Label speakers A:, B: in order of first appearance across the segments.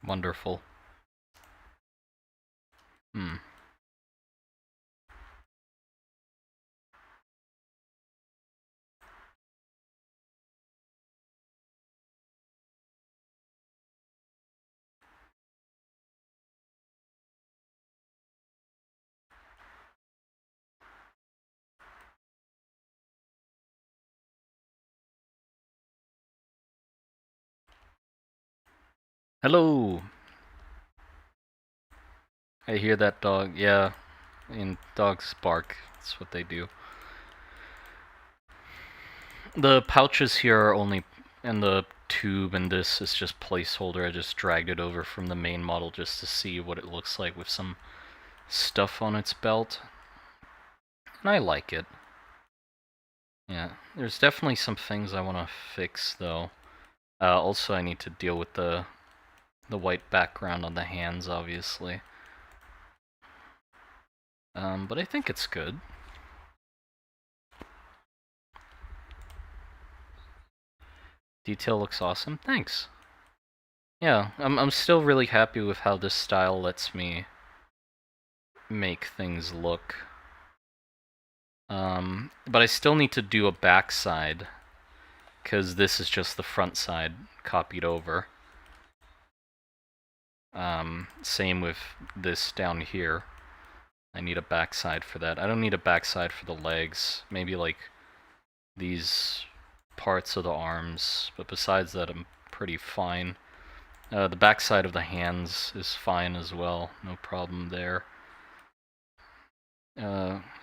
A: Wonderful. Hello! I hear that dog. Yeah, and dogs bark. That's what they do. The pouches here are only, and the tube and this is just placeholder. I just dragged it over from the main model just to see what it looks like with some stuff on its belt. And I like it. Yeah, there's definitely some things I want to fix though. Also, I need to deal with the white background on the hands, obviously. But I think it's good. Detail looks awesome. Thanks. Yeah, I'm still really happy with how this style lets me make things look. But I still need to do a backside, because this is just the front side copied over. Same with this down here. I need a backside for that. I don't need a backside for the legs. Maybe like these parts of the arms, but besides that I'm pretty fine. The backside of the hands is fine as well, no problem there.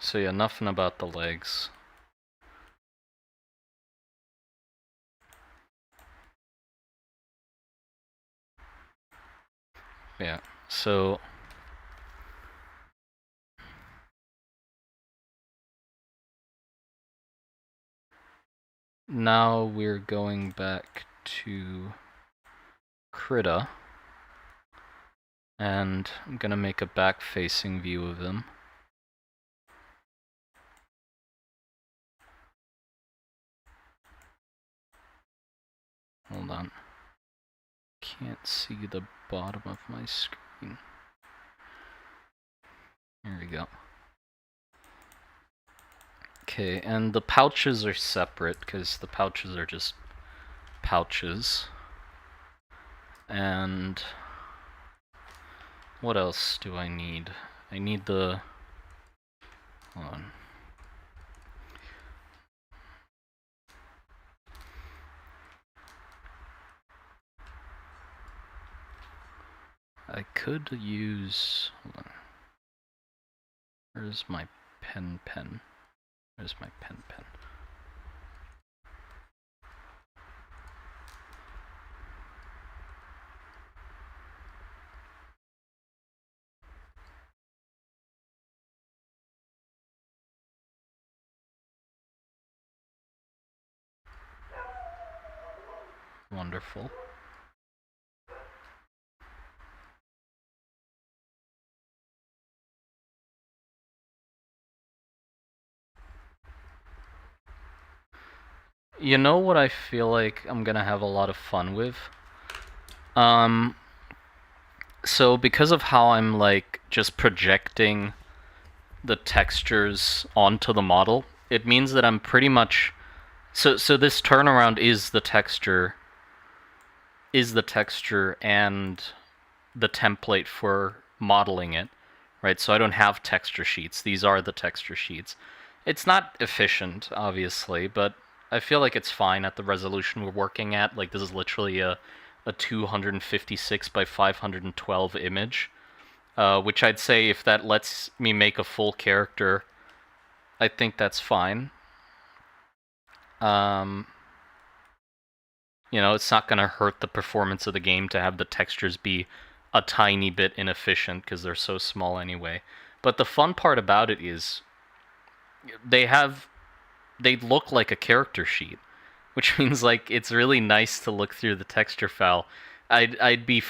A: So yeah, nothing about the legs. Yeah, so now we're going back to Krita, and I'm gonna make a back-facing view of him. Hold on. Can't see the bottom of my screen. Here we go. Okay, and the pouches are separate, because the pouches are just pouches. And what else do I need? I need the... Hold on. I could use... Hold on. Where's my pen? Where's my pen? Wonderful. You know what I feel like I'm gonna have a lot of fun with? So because of how I'm like just projecting the textures onto the model, it means that I'm pretty much... So this turnaround is the texture and the template for modeling it, right? So I don't have texture sheets. These are the texture sheets. It's not efficient, obviously, but I feel like it's fine at the resolution we're working at. Like, this is literally a 256 by 512 image, which I'd say if that lets me make a full character, I think that's fine. You know, it's not going to hurt the performance of the game to have the textures be a tiny bit inefficient because they're so small anyway. But the fun part about it is they look like a character sheet, which means like it's really nice to look through the texture file. It'd be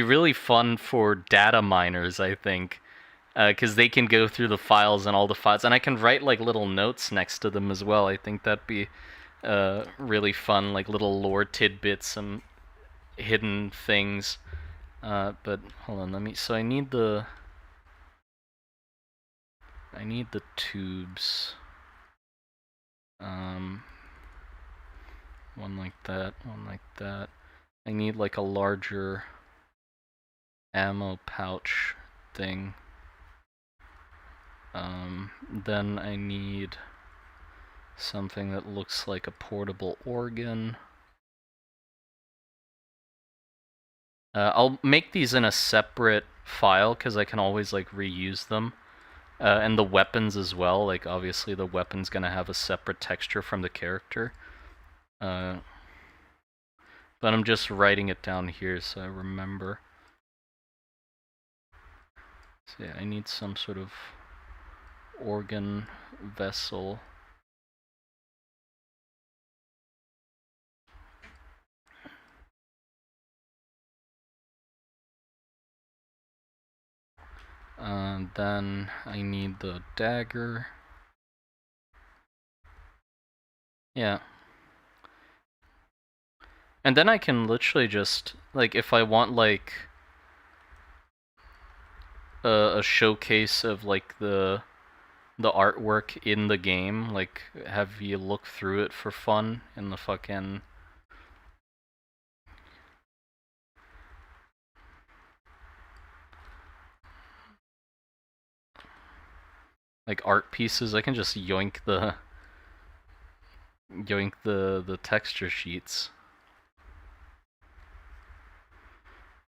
A: really fun for data miners, I think, because they can go through the files and all the files, and I can write like little notes next to them as well. I think that'd be really fun, like little lore tidbits and hidden things. But hold on, so I need the tubes. One like that, one like that. I need like a larger ammo pouch thing. Then I need something that looks like a portable organ. I'll make these in a separate file because I can always like reuse them. And the weapons as well, like obviously the weapon's gonna have a separate texture from the character. But I'm just writing it down here so I remember. So yeah, I need some sort of organ vessel. Then I need the dagger. Yeah. And then I can literally just, like, if I want, like, a showcase of, like, the artwork in the game, like, have you look through it for fun in the fucking... like, art pieces, I can just yoink the texture sheets.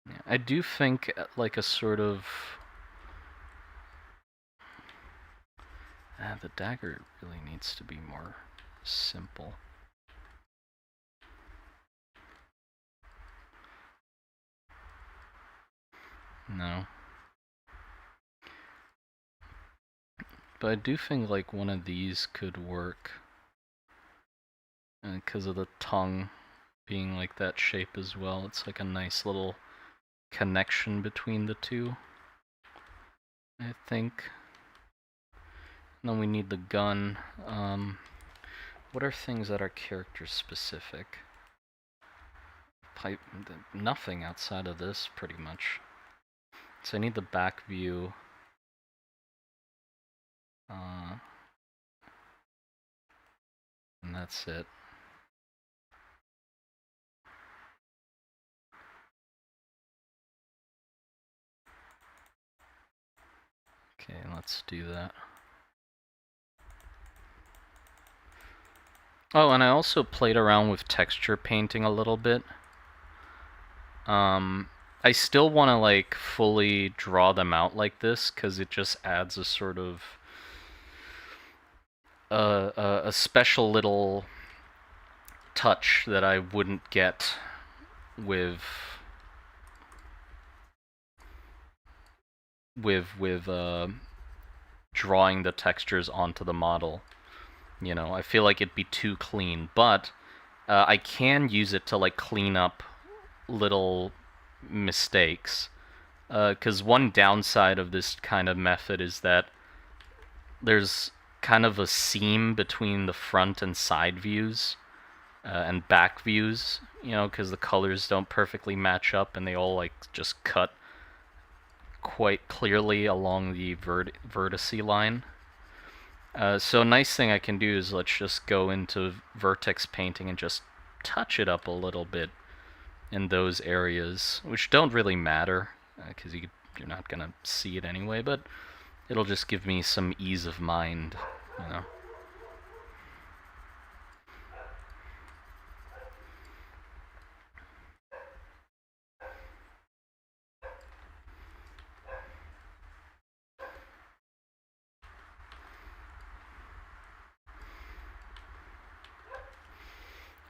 A: Yeah, I do think, like, a sort of... the dagger really needs to be more simple. No. But I do think, like, one of these could work. Because of the tongue being like that shape as well. It's like a nice little connection between the two, I think. And then we need the gun. What are things that are character specific? Nothing outside of this, pretty much. So I need the back view. And that's it. Okay, let's do that. Oh, and I also played around with texture painting a little bit. I still want to, like, fully draw them out like this, because it just adds a sort of... a special little touch that I wouldn't get with drawing the textures onto the model. You know, I feel like it'd be too clean, but I can use it to, like, clean up little mistakes. Because one downside of this kind of method is that there's kind of a seam between the front and side views and back views, you know, because the colors don't perfectly match up and they all, like, just cut quite clearly along the vertice line. So a nice thing I can do is let's just go into vertex painting and just touch it up a little bit in those areas, which don't really matter because you're not gonna see it anyway, but it'll just give me some ease of mind, you know.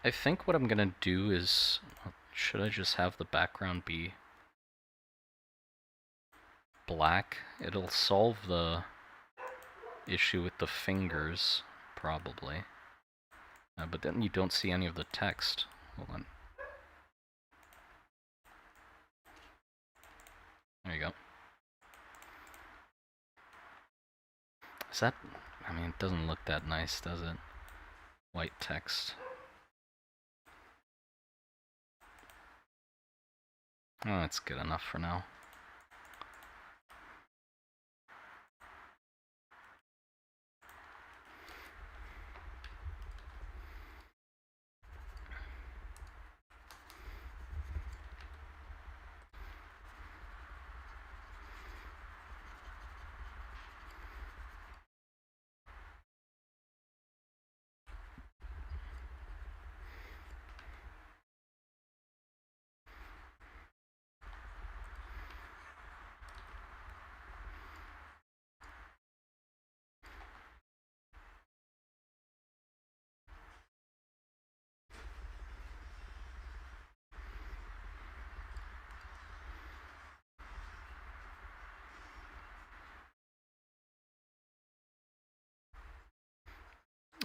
A: I think what I'm gonna do is, should I just have the background be black? It'll solve the issue with the fingers, probably. But then you don't see any of the text. Hold on. There you go. Is that... I mean, it doesn't look that nice, does it? White text. Oh, that's good enough for now.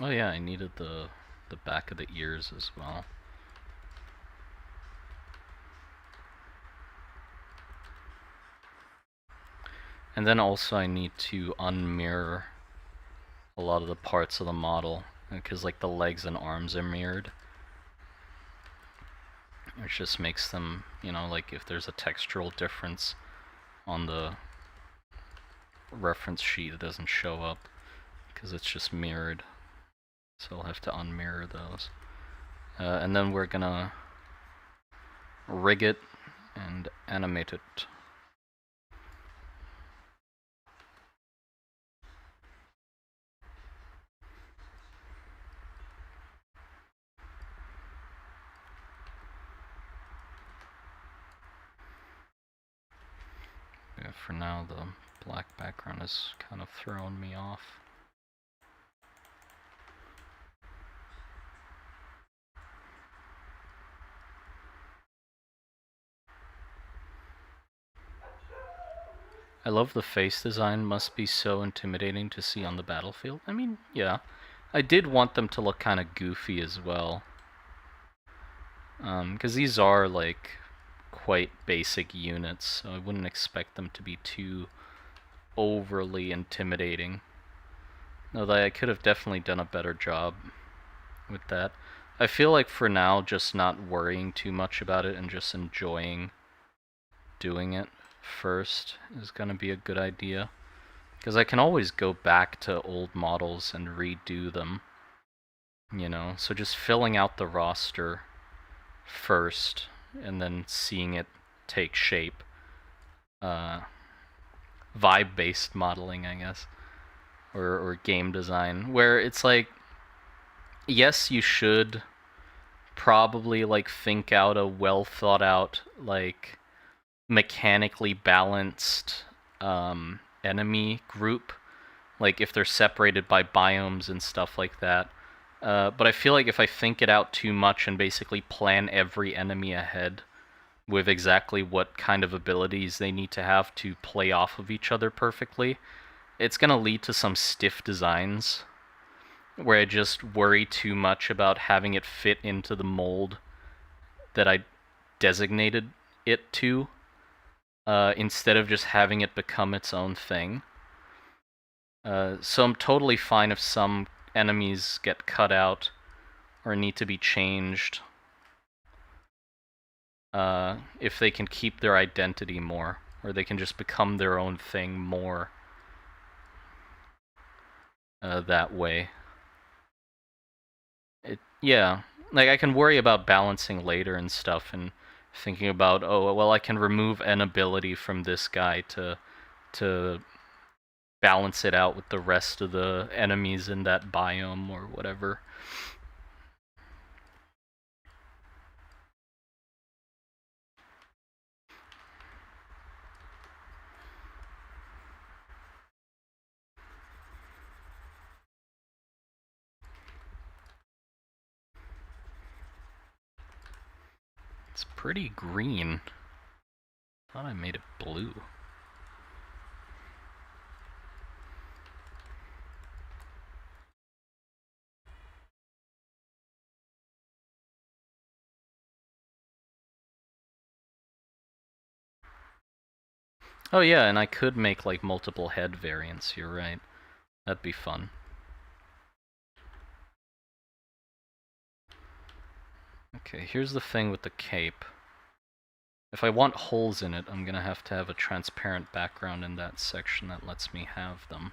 A: Oh yeah, I needed the back of the ears as well. And then also I need to unmirror a lot of the parts of the model, because like the legs and arms are mirrored, which just makes them, you know, like if there's a textural difference on the reference sheet, it doesn't show up because it's just mirrored. So I'll have to unmirror those. And then we're gonna rig it and animate it. Yeah, for now the black background is kind of throwing me off. I love the face design, must be so intimidating to see on the battlefield. I mean, yeah. I did want them to look kind of goofy as well. Because these are, like, quite basic units, so I wouldn't expect them to be too overly intimidating. Although I could have definitely done a better job with that. I feel like for now, just not worrying too much about it and just enjoying doing it first is going to be a good idea. Because I can always go back to old models and redo them, you know? So just filling out the roster first and then seeing it take shape. Vibe-based modeling, I guess. Or game design, where it's like, yes, you should probably like think out a well thought out, like mechanically balanced enemy group, like if they're separated by biomes and stuff like that. But I feel like if I think it out too much and basically plan every enemy ahead with exactly what kind of abilities they need to have to play off of each other perfectly, it's going to lead to some stiff designs where I just worry too much about having it fit into the mold that I designated it to, instead of just having it become its own thing. So I'm totally fine if some enemies get cut out or need to be changed, if they can keep their identity more, or they can just become their own thing more that way. Yeah, like I can worry about balancing later and stuff, and thinking about, oh well, I can remove an ability from this guy to balance it out with the rest of the enemies in that biome or whatever. It's pretty green. Thought I made it blue. Oh yeah, and I could make like multiple head variants, you're right. That'd be fun. Okay, here's the thing with the cape. If I want holes in it, I'm gonna have to have a transparent background in that section that lets me have them.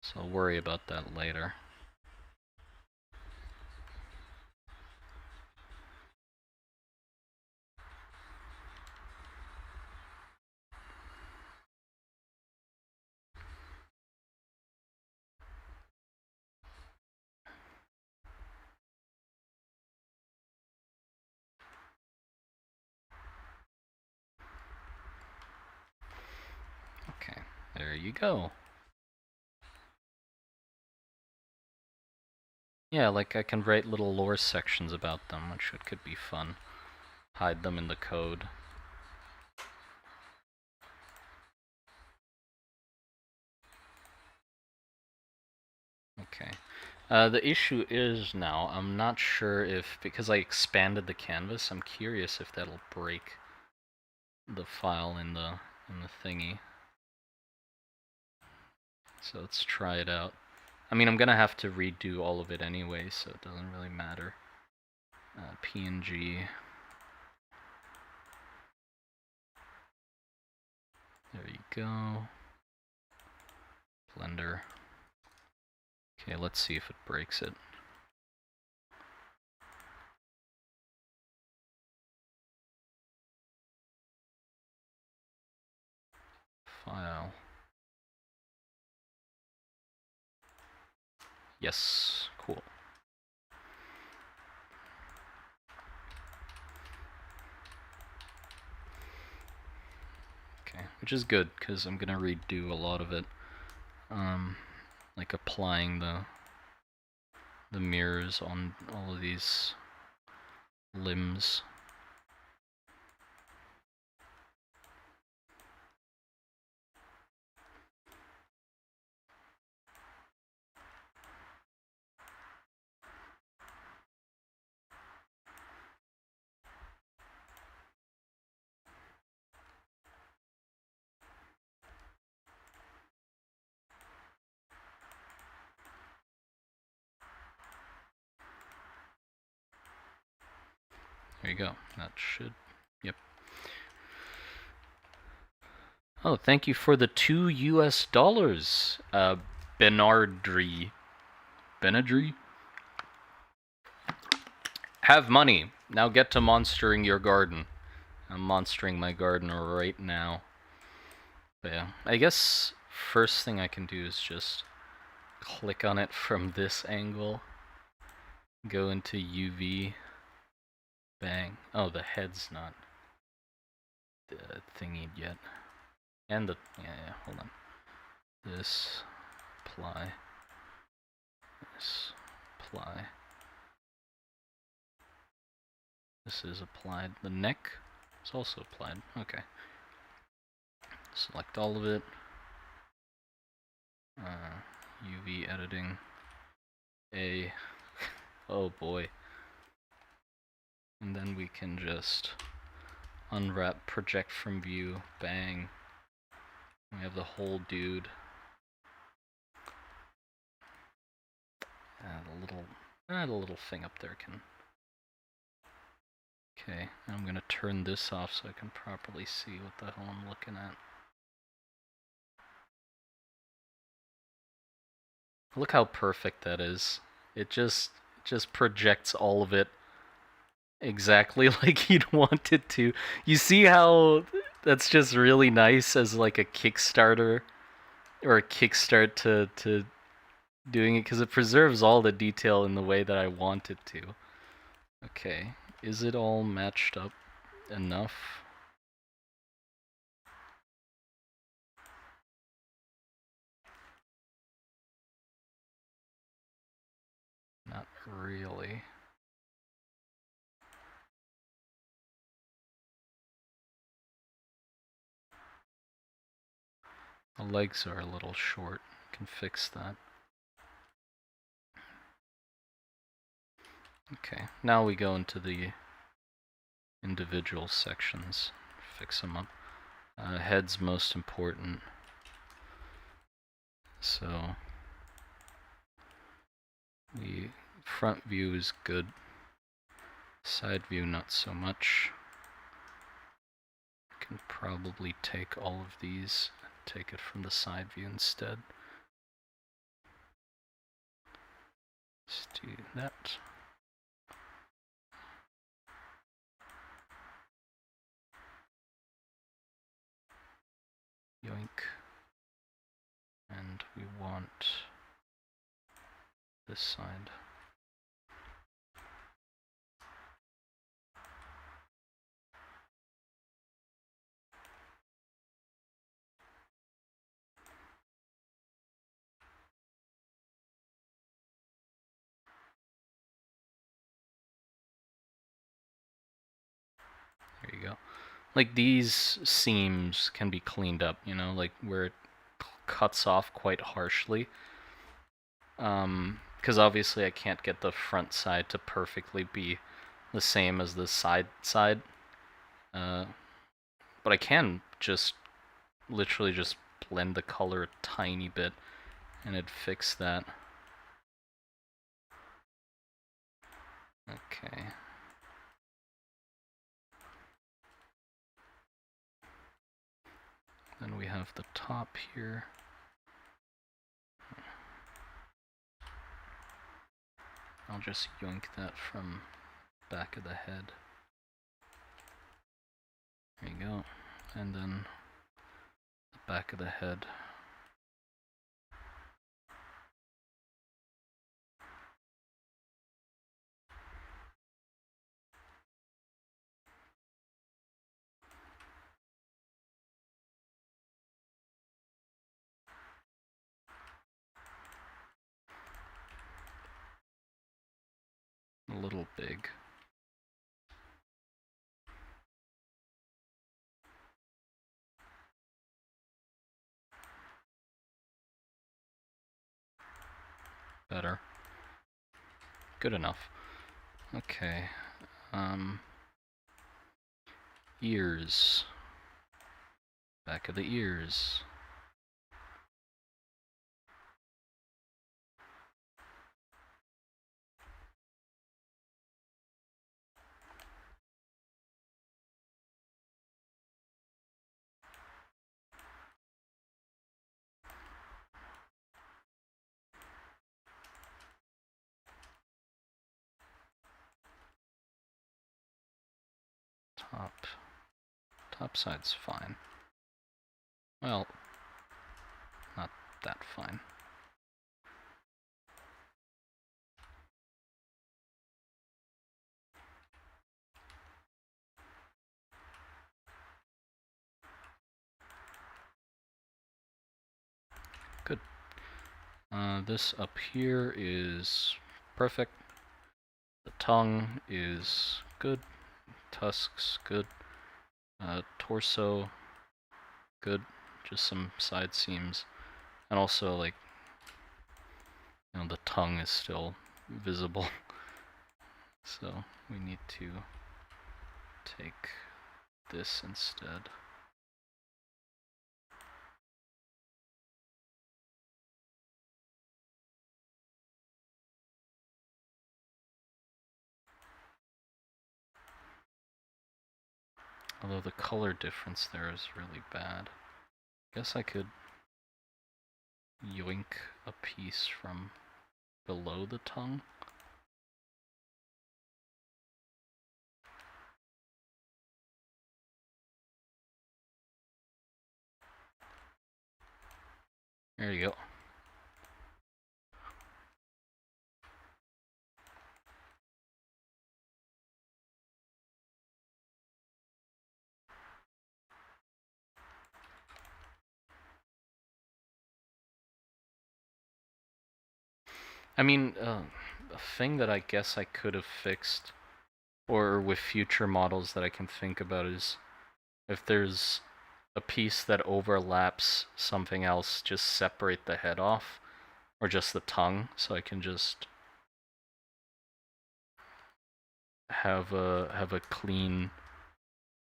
A: So I'll worry about that later. Okay, there you go. Yeah, like I can write little lore sections about them, which could be fun. Hide them in the code. Okay. The issue is now, I'm not sure if, because I expanded the canvas, I'm curious if that'll break the file in the thingy. So let's try it out. I mean, I'm gonna have to redo all of it anyway, so it doesn't really matter. PNG. There you go. Blender. Okay, let's see if it breaks it. File. Yes, cool. Okay, which is good, because I'm gonna redo a lot of it. Like applying the mirrors on all of these limbs. There you go. That should, yep. Oh, thank you for the $2 US. Benardry. Benadry? Have money. Now get to monstering your garden. I'm monstering my garden right now. But yeah, I guess first thing I can do is just click on it from this angle. Go into UV. Bang. Oh, the head's not thingied yet. And the, yeah, hold on. This, apply. This, apply. This is applied. The neck is also applied. Okay. Select all of it. UV editing. A. Oh boy. And then we can just unwrap, project from view. Bang. We have the whole dude. The little thing up there can. Okay, I'm gonna turn this off so I can properly see what the hell I'm looking at. Look how perfect that is. It just projects all of it exactly like you'd want it to. You see how that's just really nice as like a Kickstarter or a kickstart to doing it, because it preserves all the detail in the way that I want it to. Okay, is it all matched up enough? Not really. The legs are a little short. Can fix that. Okay, now we go into the individual sections. Fix them up. Head's most important. So the front view is good. Side view not so much. can probably take all of these and take it from the side view instead. Let's do that. Yoink. And we want this side. There you go. Like, these seams can be cleaned up, you know, like where it cuts off quite harshly. Because obviously I can't get the front side to perfectly be the same as the side. But I can just literally just blend the color a tiny bit and it'd fix that. Okay. Then we have the top here. I'll just yoink that from back of the head. There you go. And then the back of the head. A little big. Better. Good enough. Okay. Ears. Back of the ears. Top side's fine. Well, not that fine. Good. This up here is perfect. The tongue is good. Tusks, good. Torso, good. Just some side seams. And also, like, you know, the tongue is still visible. So we need to take this instead. Although the color difference there is really bad. Guess I could yoink a piece from below the tongue. There you go. I mean, a thing that I guess I could have fixed, or with future models that I can think about, is if there's a piece that overlaps something else, just separate the head off, or just the tongue, so I can just have a clean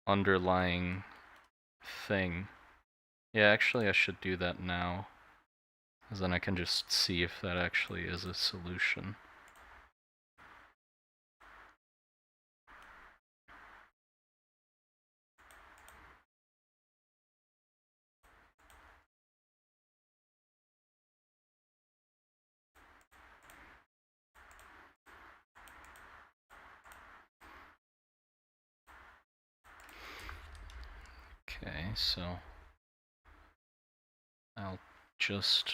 A: underlying thing. Yeah, actually I should do that now, because then I can just see if that actually is a solution. Okay, so I'll just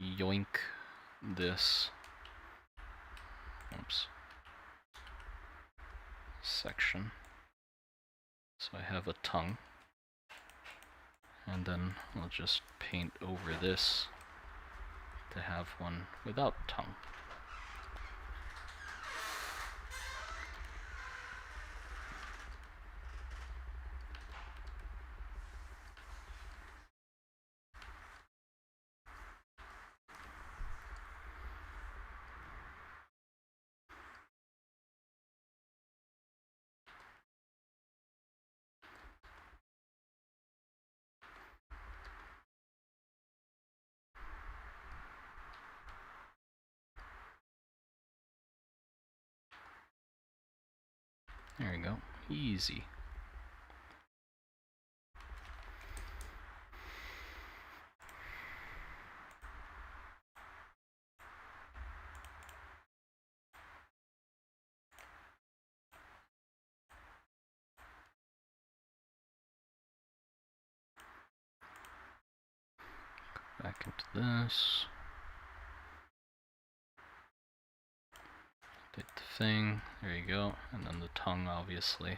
A: yoink this, oops, section. So I have a tongue. And then I'll just paint over this to have one without tongue. There we go. Easy. Back into this. Hit the thing. There you go. And then the tongue obviously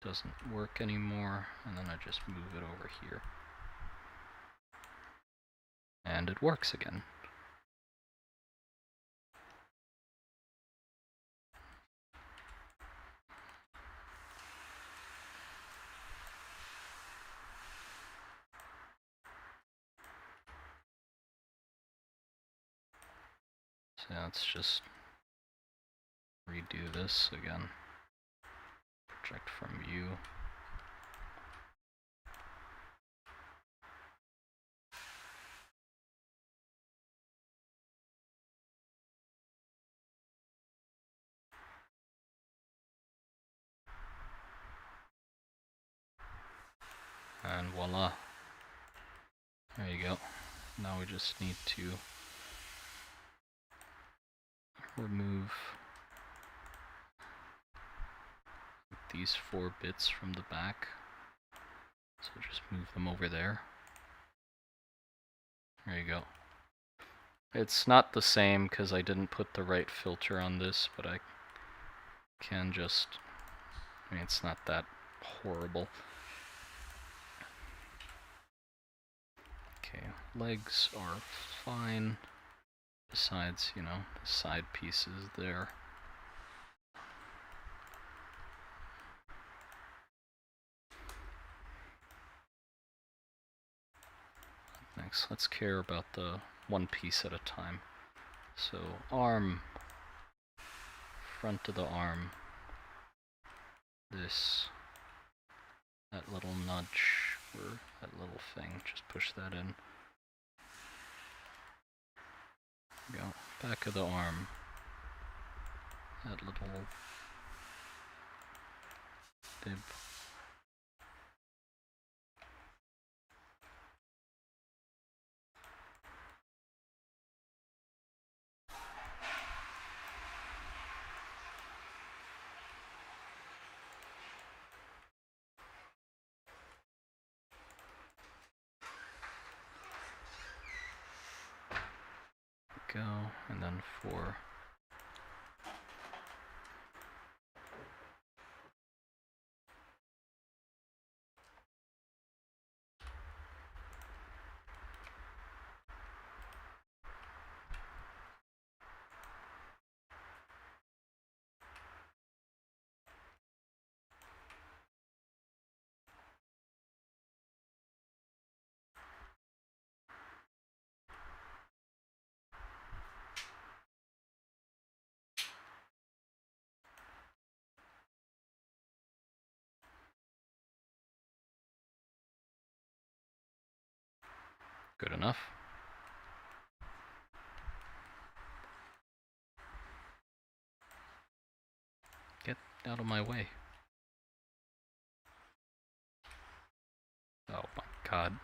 A: doesn't work anymore. And then I just move it over here. And it works again. So let's just redo this again. Project from view. And voila. There you go. Now we just need to remove these 4 bits from the back. So just move them over there. There you go. It's not the same because I didn't put the right filter on this, but I can just, I mean, it's not that horrible. Okay, legs are fine. Besides, you know, the side pieces there. Next, let's care about the one piece at a time. So, arm, front of the arm, this, that little nudge, or that little thing, just push that in. There we go, back of the arm, that little bib. Go, and then for good enough. Get out of my way. Oh my god.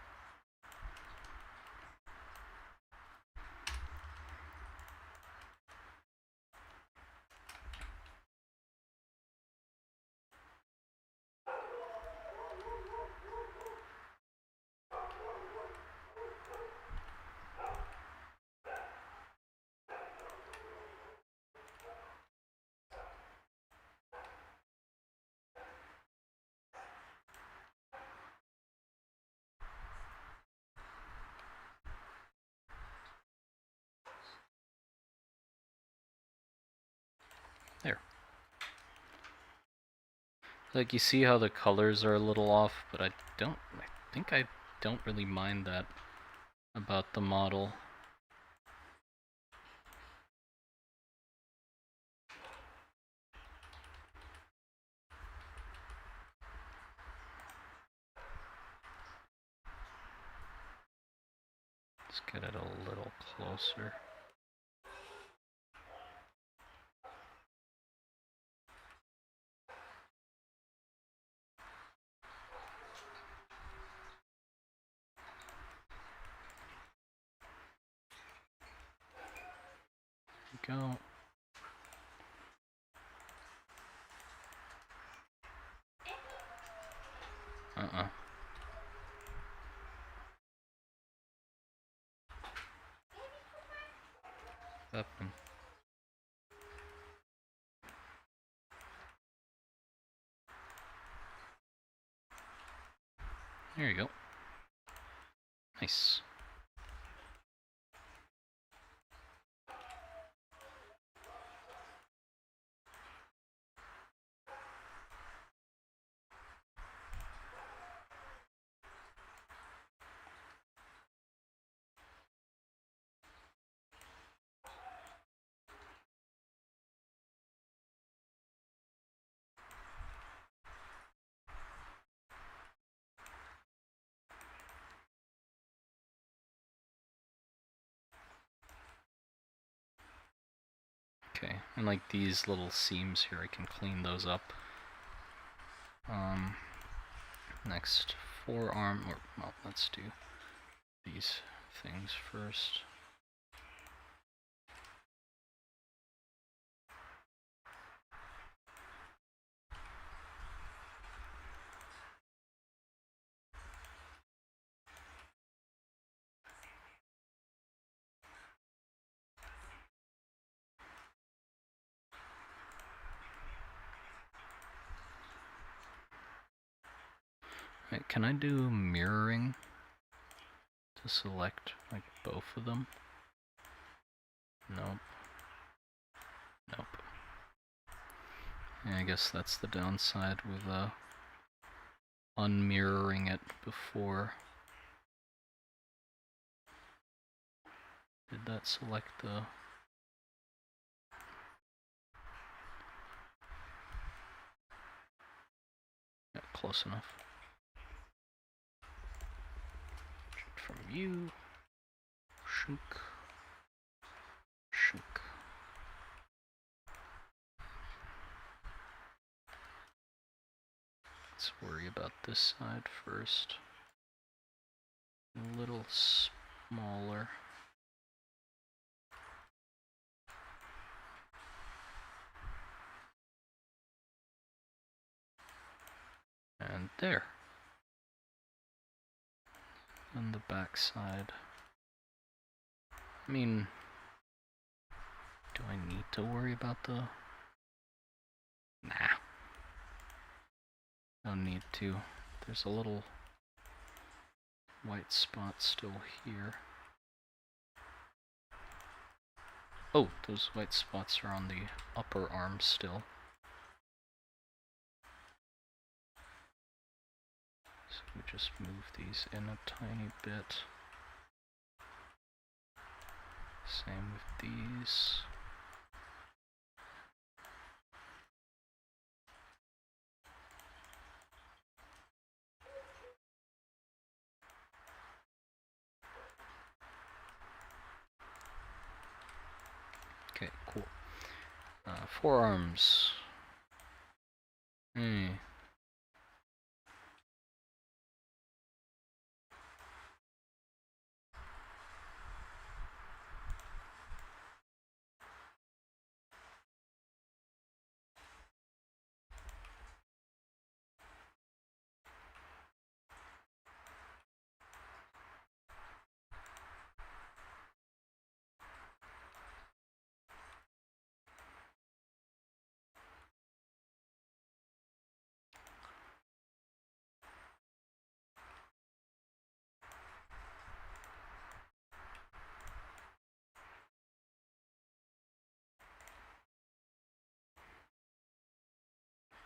A: There. Like, you see how the colors are a little off, but I think I don't really mind that about the model. Let's get it a little closer. There we go. Happened. There you go. Nice. Okay, and like these little seams here, I can clean those up. Next, forearm, or, well, let's do these things first. Right, can I do mirroring to select like both of them? Nope. Nope. Yeah, I guess that's the downside with unmirroring it before. Did that select the... Yeah, close enough. From you. Shunk. Shunk. Let's worry about this side first. A little smaller. And there. And the back side. I mean, do I need to worry about the... Nah. No need to. There's a little white spot still here. Oh, those white spots are on the upper arm still. So we just move these in a tiny bit. Same with these. Okay, cool. Forearms.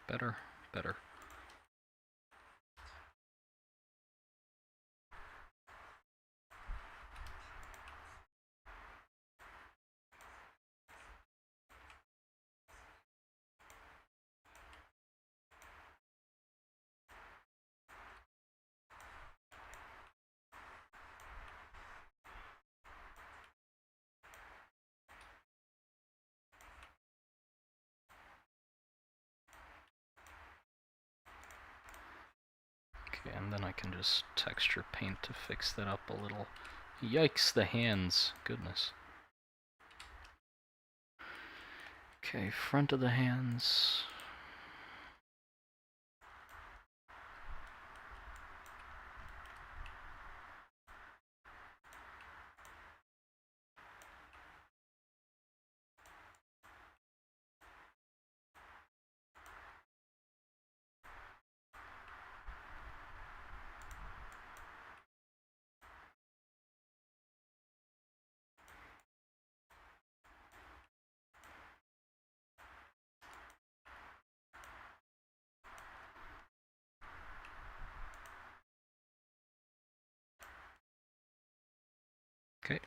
A: Better, better. Okay, and then I can just texture paint to fix that up a little. Yikes, the hands. Goodness. Okay, front of the hands. Okay.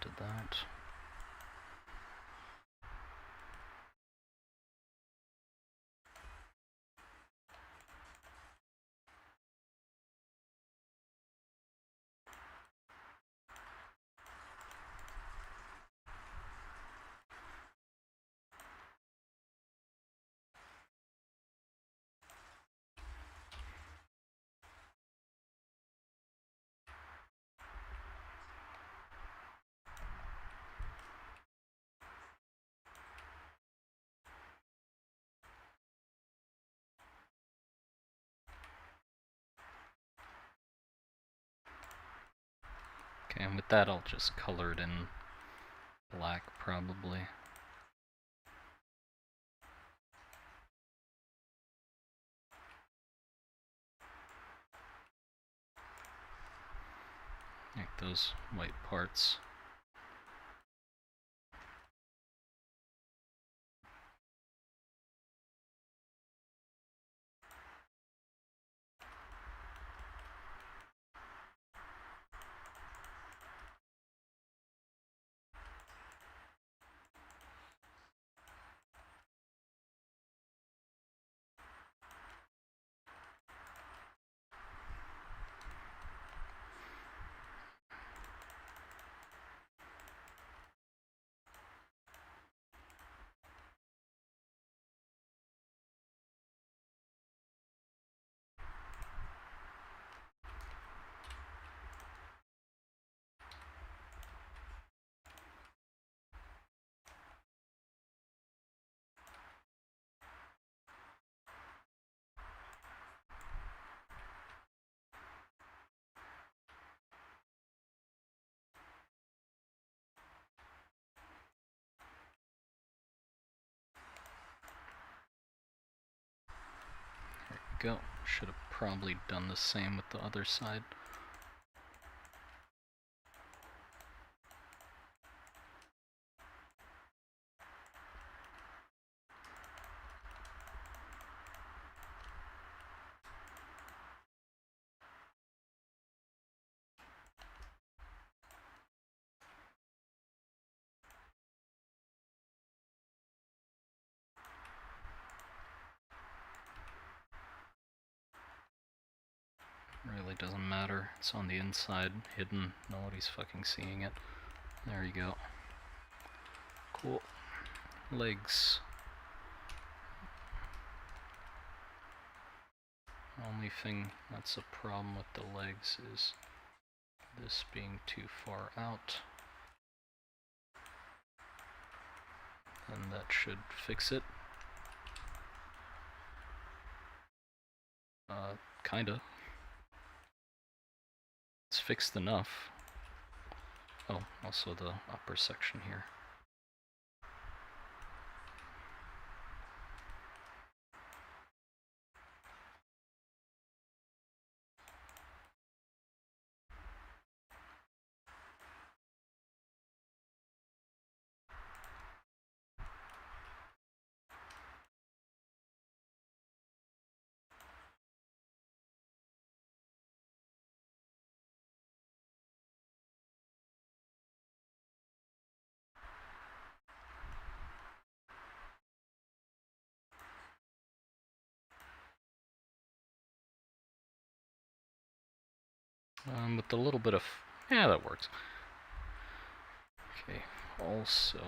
A: Did that. Okay, and with that I'll just color it in black probably. Like those white parts. There we go. Should have probably done the same with the other side. Really doesn't matter. It's on the inside, hidden. Nobody's fucking seeing it. There you go. Cool. legs. Only thing that's a problem with the legs is this being too far out. And that should fix it. Kinda. It's fixed enough. Oh, also the upper section here. With a little bit of... yeah, that works. Okay, also...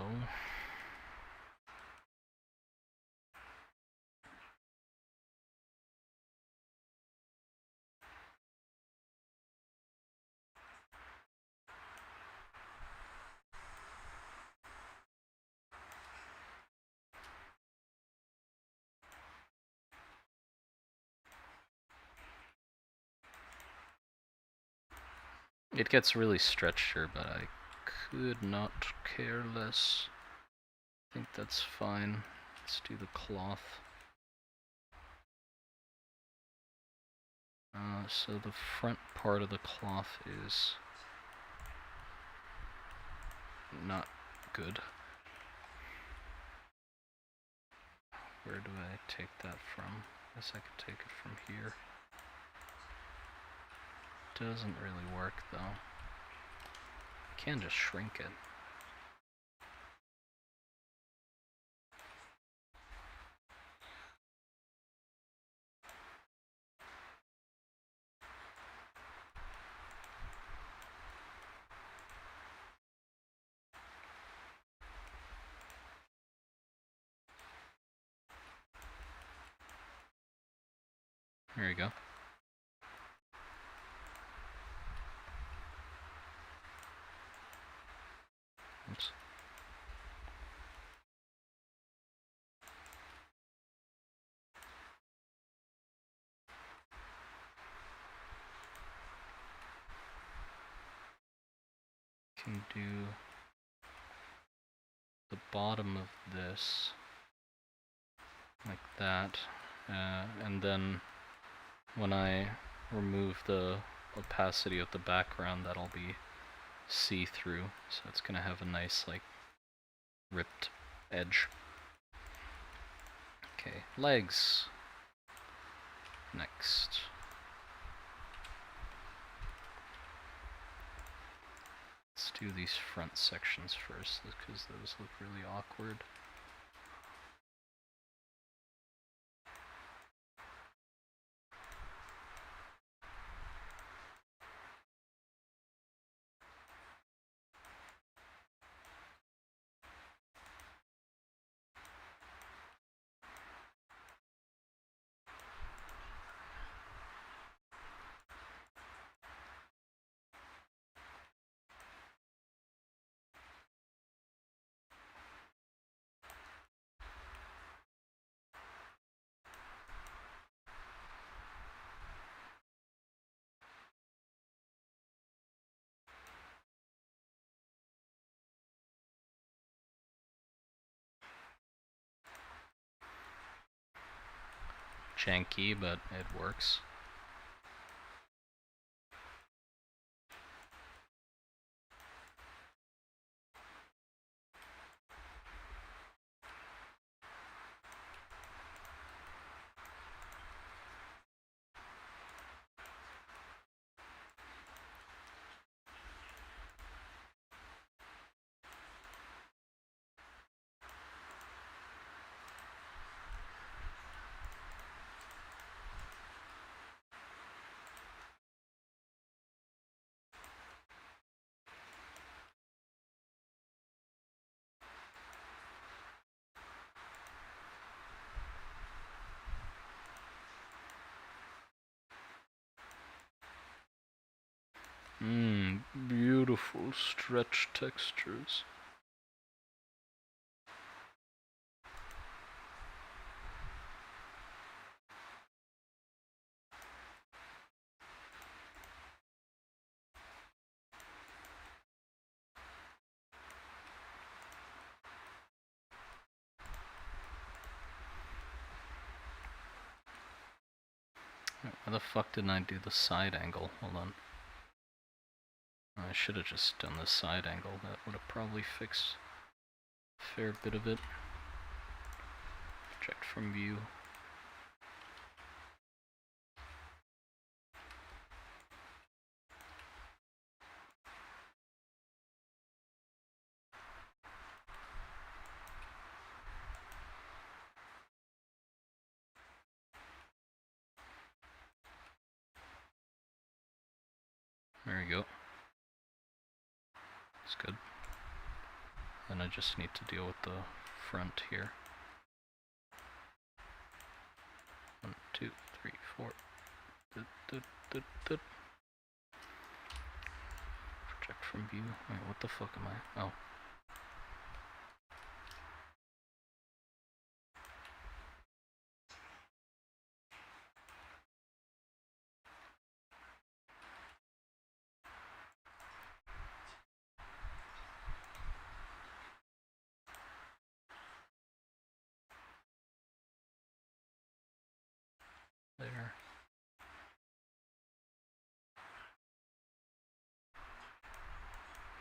A: it gets really stretched here, but I could not care less. I think that's fine. Let's do the cloth. So the front part of the cloth is not good. Where do I take that from? I guess I could take it from here. Doesn't really work though. I can just shrink it. There you go. Oops. Can do the bottom of this like that, and then when I remove the opacity of the background, that'll be see-through, so it's gonna have a nice like ripped edge. Okay, legs next. Let's do these front sections first, because those look really awkward. Janky, but it works. Beautiful stretch textures. Why the fuck didn't I do the side angle? Hold on. I should have just done the side angle. That would have probably fixed a fair bit of it. Project from view. There we go. That's good. Then I just need to deal with the front here. 1, 2, 3, 4. Project from view. Wait, what the fuck am I? Oh. There.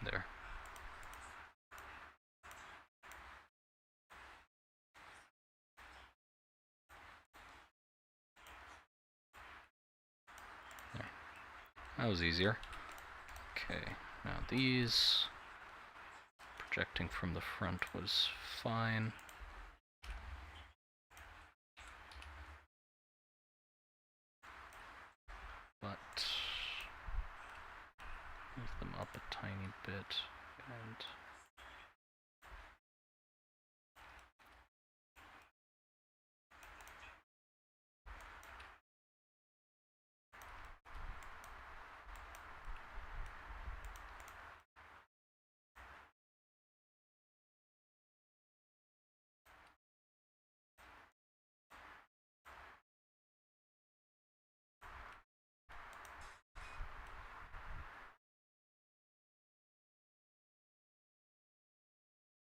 A: There. There. That was easier. Okay, now these projecting from the front was fine. But move them up a tiny bit and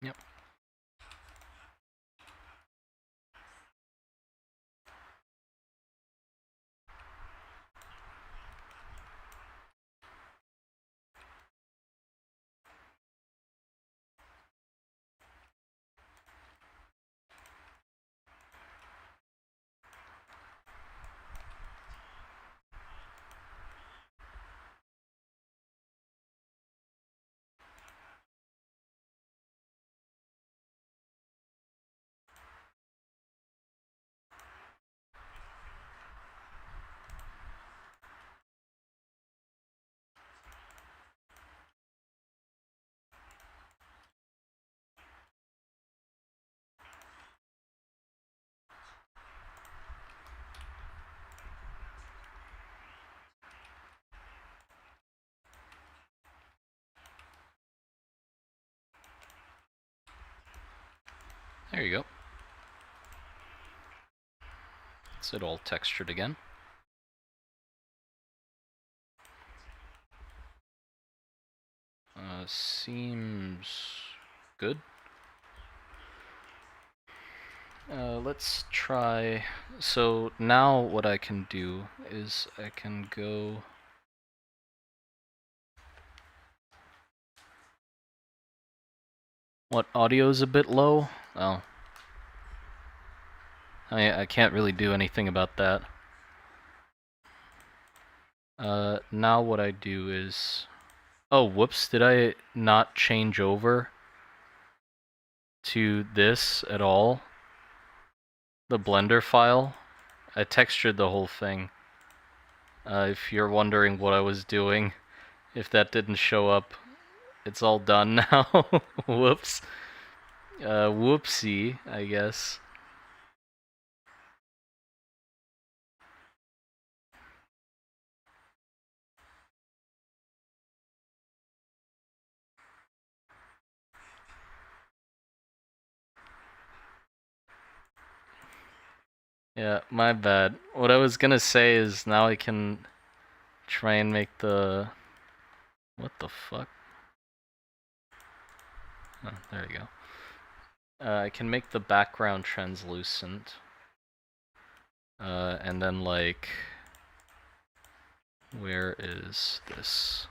A: yep. There you go. It's it all textured again. Seems good. Let's try. So now what I can do is I can go. What, audio's a bit low? Oh. I can't really do anything about that. Now what I do is... Oh, whoops, did I not change over to this at all? The Blender file? I textured the whole thing. If you're wondering what I was doing, if that didn't show up, it's all done now. Whoops. Whoopsie, I guess. Yeah, my bad. What I was gonna say is now I can try and make the... What the fuck? Oh, there you go. I can make the background translucent. And then like... Where is this?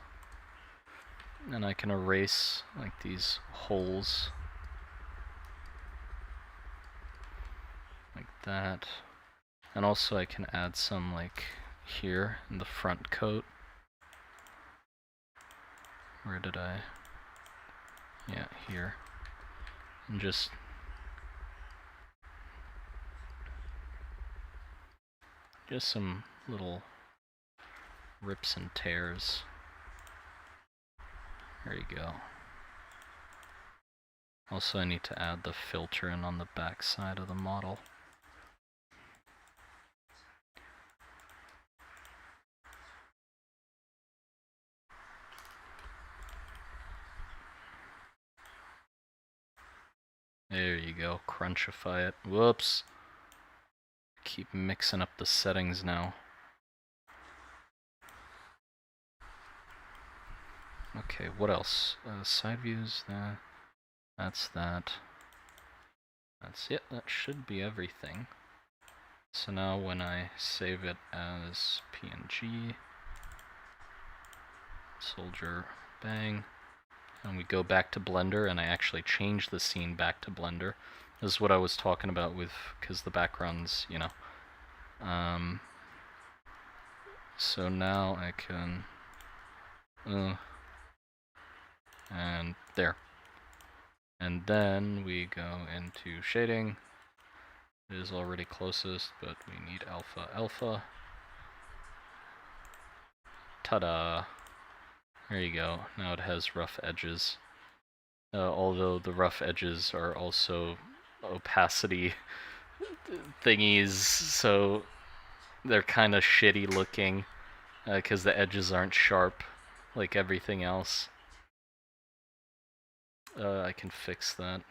A: And I can erase like these holes. Like that. And also I can add some like here in the front coat. Where did I? Yeah, here. And just some little rips and tears. There you go. Also I need to add the filter in on the back side of the model. There you go, crunchify it. Whoops. Keep mixing up the settings now. Okay, what else? Side views, that's that. That's it, that should be everything. So now when I save it as PNG, soldier, bang, and we go back to Blender, and I actually change the scene back to Blender. This is what I was talking about with, because the background's, you know. So now I can, and there. And then we go into shading. It is already closest, but we need alpha, alpha. Ta-da! There you go. Now it has rough edges. Although the rough edges are also opacity thingies, so they're kind of shitty looking, because the edges aren't sharp like everything else. I can fix that.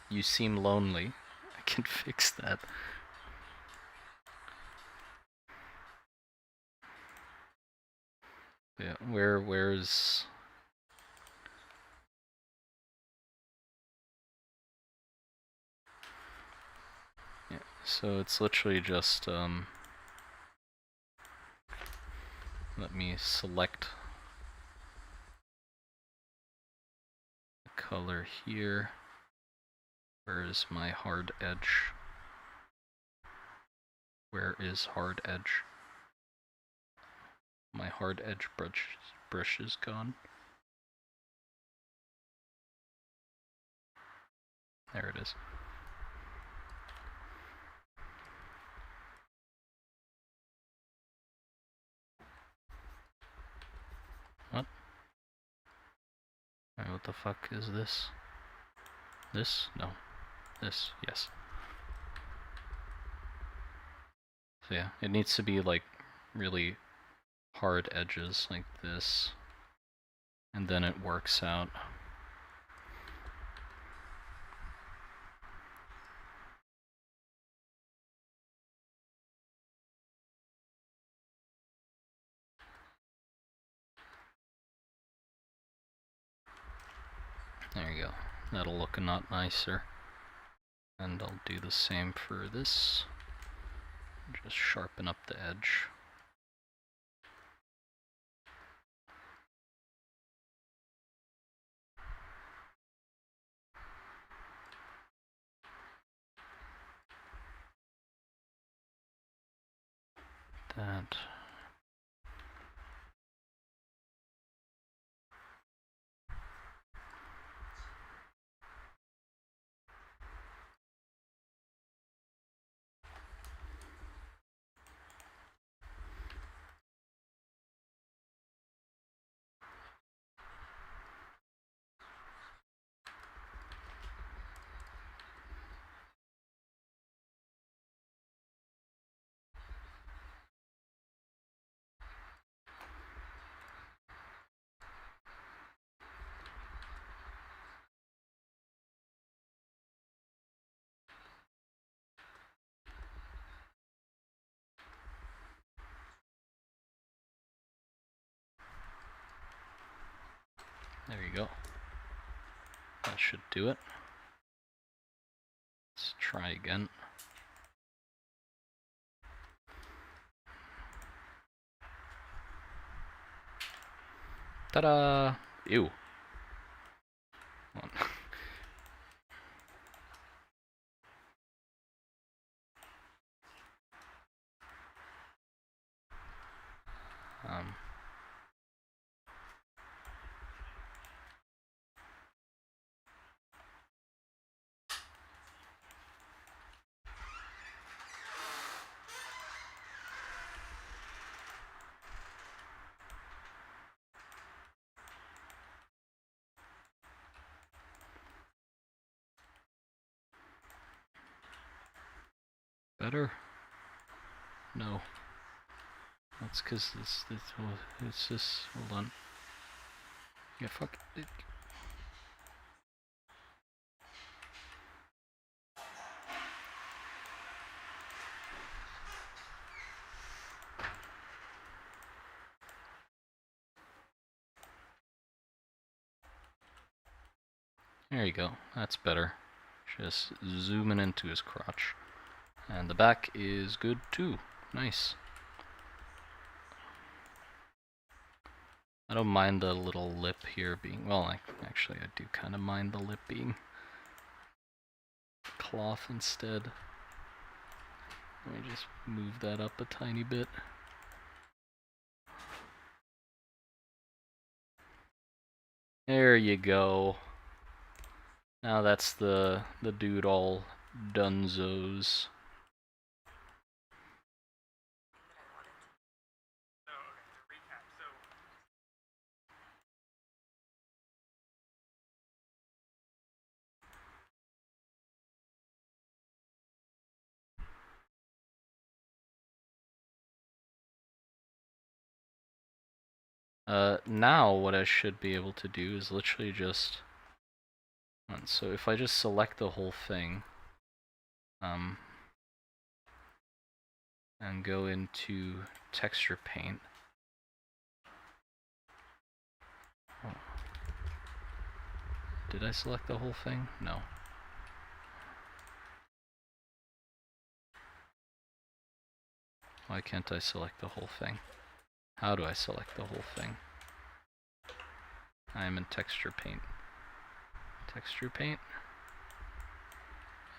A: You seem lonely. I can fix that. Yeah, where's... Yeah, so it's literally just, let me select the color here. Where is my hard edge? Where is hard edge? My hard edge brush is gone. There it is. What? Wait, what the fuck is this? This? No. This, yes. So yeah, it needs to be like really hard edges like this, and then it works out. There you go. That'll look a lot nicer. And I'll do the same for this. Just sharpen up the edge. That. There you go. That should do it. Let's try again. Ta-da! Ew. Better? No. That's because it's this. Hold on. Yeah, fuck it. There you go. That's better. Just zooming into his crotch. And the back is good too. Nice. I don't mind the little lip here being, well, actually I do kind of mind the lip being cloth instead. Let me just move that up a tiny bit. There you go. Now that's the dude all dunzos. Now what I should be able to do is literally just... So if I just select the whole thing, and go into texture paint. Oh. Did I select the whole thing? No. Why can't I select the whole thing? How do I select the whole thing? I am in texture paint. Texture paint?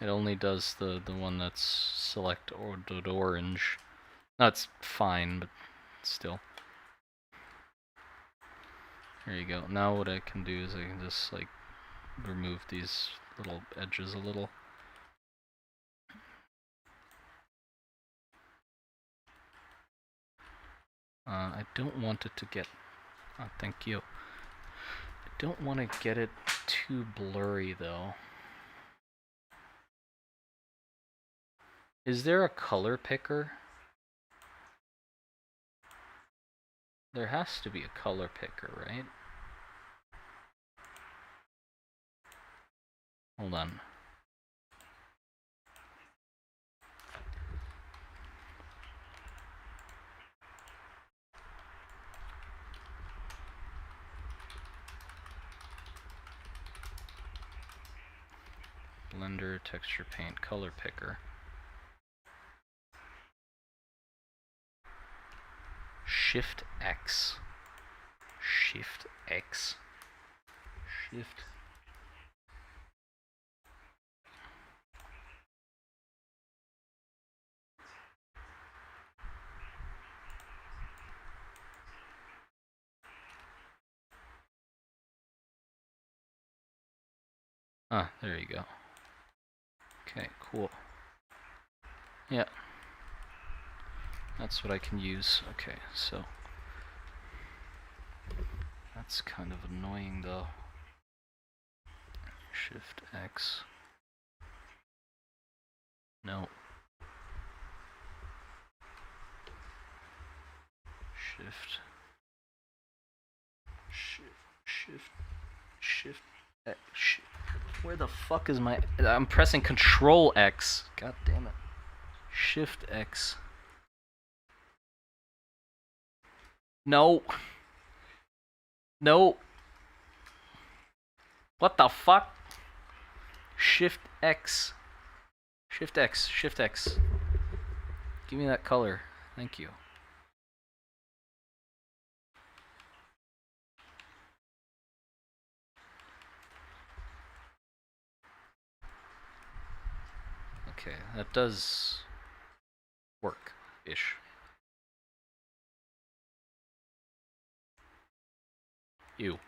A: It only does the one that's select or orange. That's fine, but still. There you go. Now what I can do is I can just like remove these little edges a little. I don't want it to get... Oh, thank you. I don't want to get it too blurry though. Is there a color picker? There has to be a color picker, right? Hold on. Blender, texture paint, color picker. Shift X. Shift X. Shift. Ah, there you go. Okay, cool. Yeah. That's what I can use. Okay, so. That's kind of annoying though. Shift X. No. Shift. Shift X. Where the fuck is my... I'm pressing Control X. God damn it. Shift X. No. No. What the fuck? Shift X. Shift X. Shift X. Give me that color. Thank you. Okay, that does work-ish. Ew.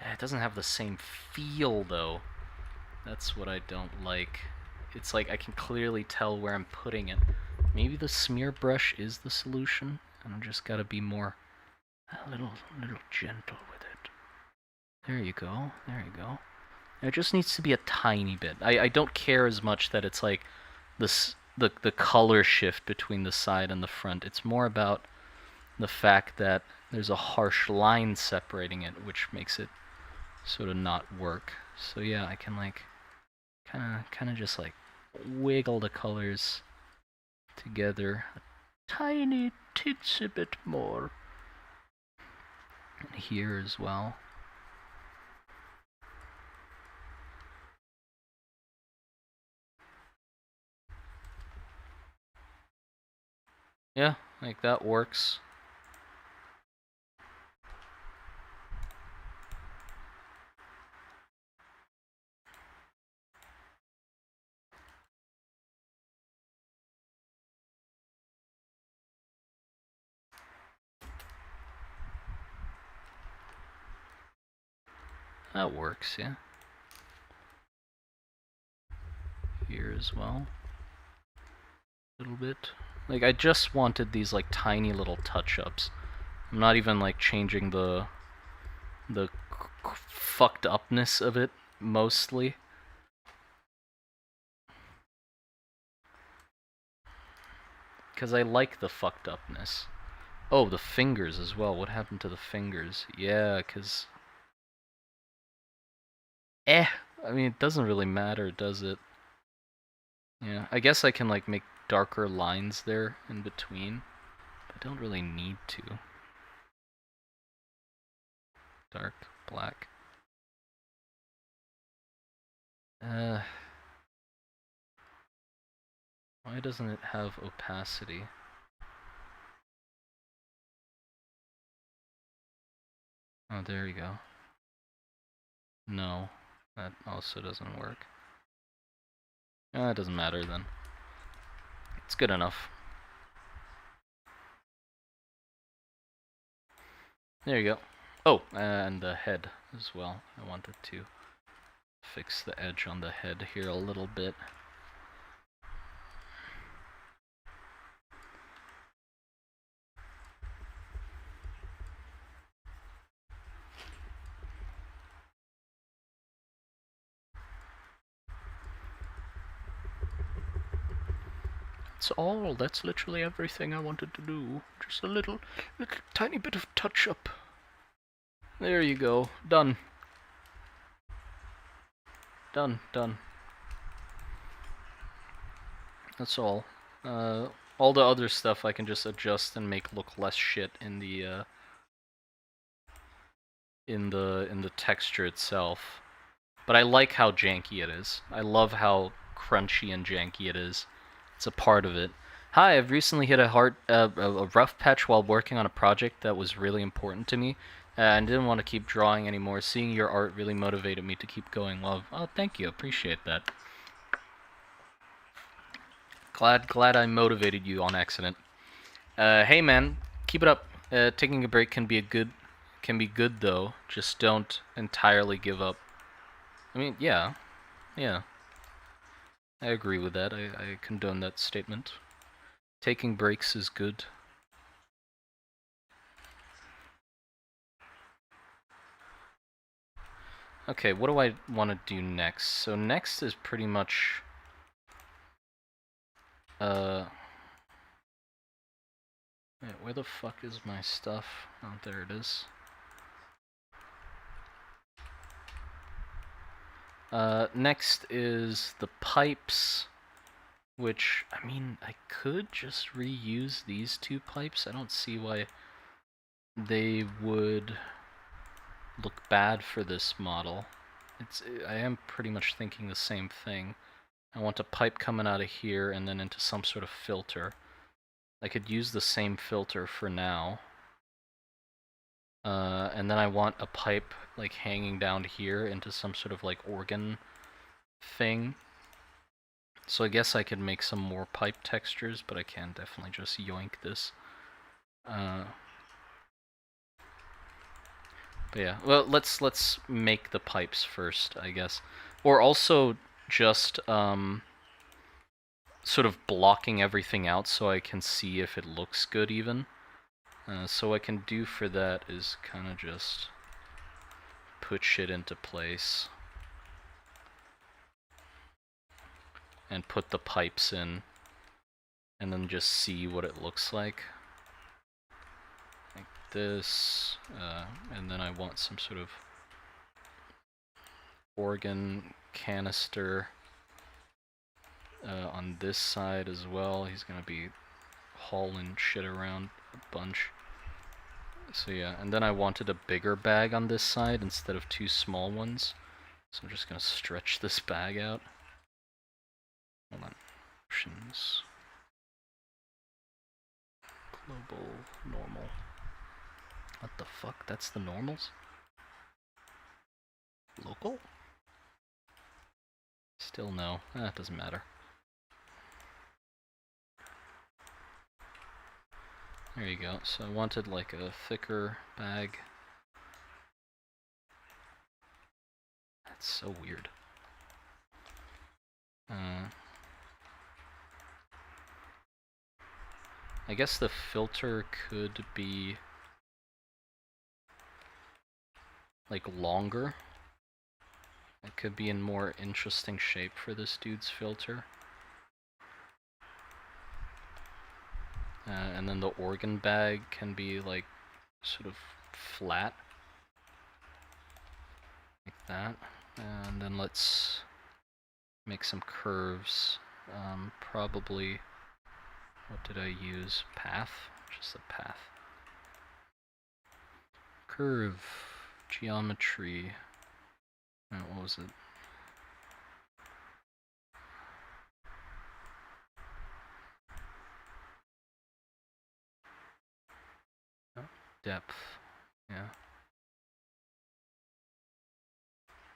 A: It doesn't have the same feel, though. That's what I don't like. It's like I can clearly tell where I'm putting it. Maybe the smear brush is the solution, and I just gotta be more... a little gentle with it. There you go. There you go. It just needs to be a tiny bit. I don't care as much that it's like the color shift between the side and the front. It's more about the fact that there's a harsh line separating it, which makes it sort of not work. So yeah, I can like kind of just like wiggle the colors together a tiny titsy bit more. And here as well. Yeah, like that works. That works, yeah. Here as well. A little bit. Like, I just wanted these, like, tiny little touch-ups. I'm not even, like, changing the fucked upness of it, mostly. Because I like the fucked upness. Oh, the fingers as well. What happened to the fingers? Yeah, because... I mean, it doesn't really matter, does it? Yeah, I guess I can, like, make darker lines there in between. But I don't really need to. Dark, black. Why doesn't it have opacity? Oh, there you go. No, that also doesn't work. It doesn't matter then. It's good enough. There you go. Oh, and the head as well. I wanted to fix the edge on the head here a little bit. That's literally everything I wanted to do. Just a little tiny bit of touch-up. There you go. Done. Done. That's all. All the other stuff I can just adjust and make look less shit in the texture itself. But I like how janky it is. I love how crunchy and janky it is. It's a part of it. Hi, I've recently hit a rough patch while working on a project that was really important to me, and didn't want to keep drawing anymore. Seeing your art really motivated me to keep going. Love. Oh, thank you. Appreciate that. Glad I motivated you on accident. Hey man, keep it up. Taking a break can be good though. Just don't entirely give up. I mean, yeah. I agree with that. I condone that statement. Taking breaks is good. Okay, what do I want to do next? So next is pretty much... Wait, where the fuck is my stuff? Oh, there it is. Next is the pipes, which, I mean, I could just reuse these two pipes. I don't see why they would look bad for this model. I am pretty much thinking the same thing. I want a pipe coming out of here and then into some sort of filter. I could use the same filter for now. And then I want a pipe like hanging down here into some sort of like organ thing. So I guess I could make some more pipe textures, but I can definitely just yoink this. But yeah, well, let's make the pipes first, I guess. Or also just sort of blocking everything out so I can see if it looks good even. So what I can do for that is kind of just put shit into place and put the pipes in and then just see what it looks like this, and then I want some sort of organ canister on this side as well. He's gonna be hauling shit around a bunch. So yeah, and then I wanted a bigger bag on this side instead of two small ones. So I'm just gonna stretch this bag out. Hold on. Options. Global normal. What the fuck? That's the normals? Local? Still no. It doesn't matter. There you go. So I wanted like a thicker bag. That's so weird. I guess the filter could be like longer. It could be in more interesting shape for this dude's filter. And then the organ bag can be like sort of flat. Like that. And then let's make some curves. Probably, what did I use? Path? Just a path. Curve. Geometry. What was it? Depth. Yeah.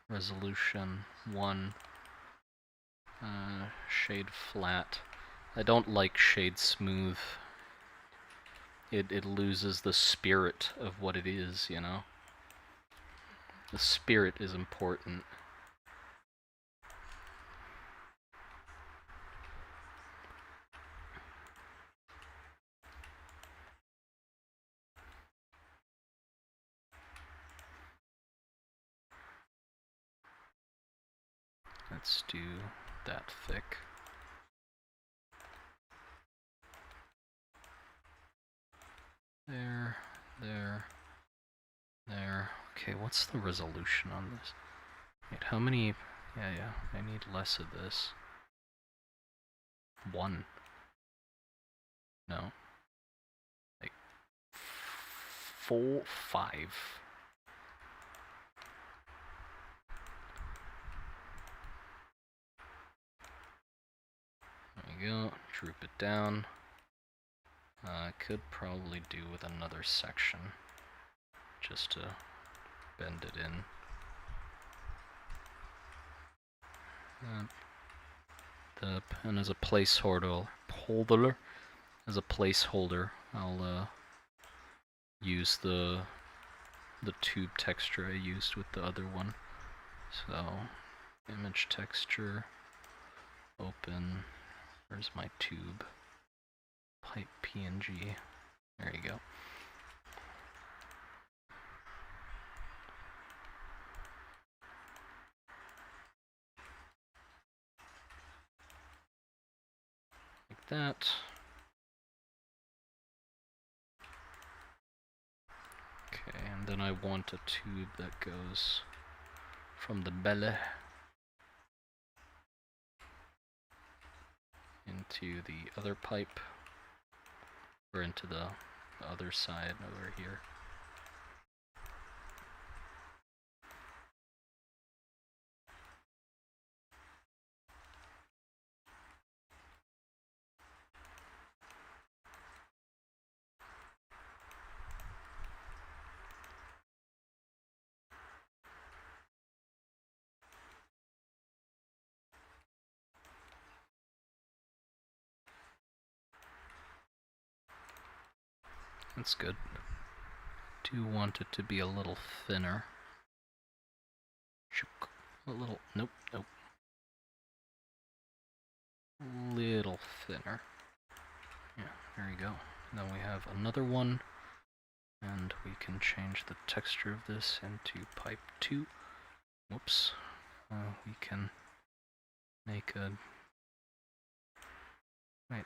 A: Resolution 1. Shade flat. I don't like shade smooth. It loses the spirit of what it is, you know? The spirit is important. Let's do that thick. There, there, there. Okay, what's the resolution on this? Wait, how many? Yeah, I need less of this. 1. No. Like 4, 5. There we go. Droop it down. I could probably do with another section just to bend it in. And as a placeholder, I'll use the tube texture I used with the other one. So, image texture, open. Where's my tube? Pipe PNG. There you go. Like that. Okay, and then I want a tube that goes from the belly into the other pipe, or into the other side over here. That's good. Do want it to be a little thinner. A little, nope. Little thinner. Yeah, there you go. And then we have another one, and we can change the texture of this into pipe 2. Whoops. We can make a... Wait.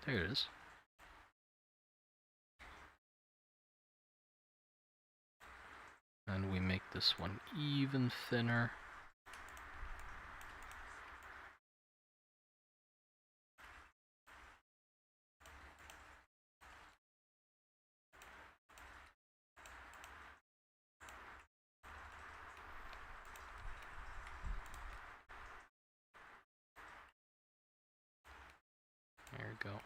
A: There it is. And we make this one even thinner. There we go.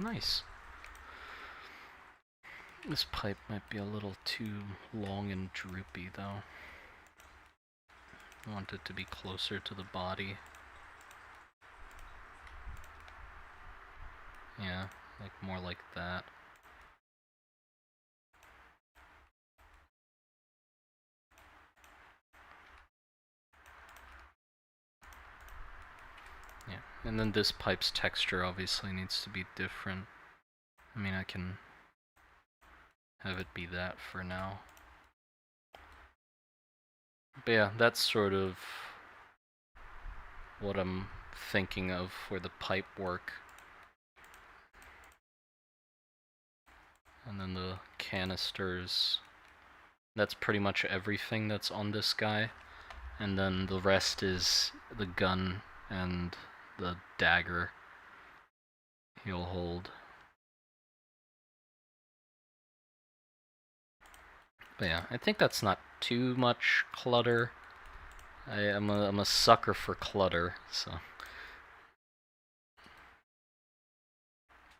A: Nice. This pipe might be a little too long and droopy, though. I want it to be closer to the body. Yeah, like more like that. Yeah, and then this pipe's texture obviously needs to be different. I mean, I can have it be that for now. But yeah, that's sort of what I'm thinking of for the pipe work. And then the canisters, that's pretty much everything that's on this guy. And then the rest is the gun and the dagger he'll hold. But yeah, I think that's not too much clutter. I'm a sucker for clutter, so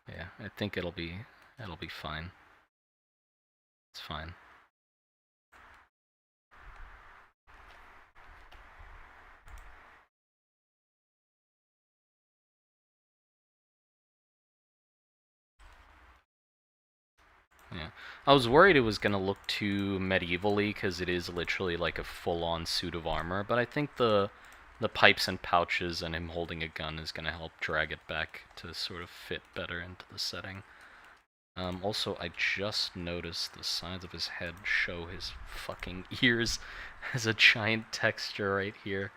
A: yeah, I think it'll be fine. It's fine. Yeah, I was worried it was gonna look too medieval-y because it is literally like a full-on suit of armor, but I think the pipes and pouches and him holding a gun is gonna help drag it back to sort of fit better into the setting. Also, I just noticed the sides of his head show his fucking ears as a giant texture right here.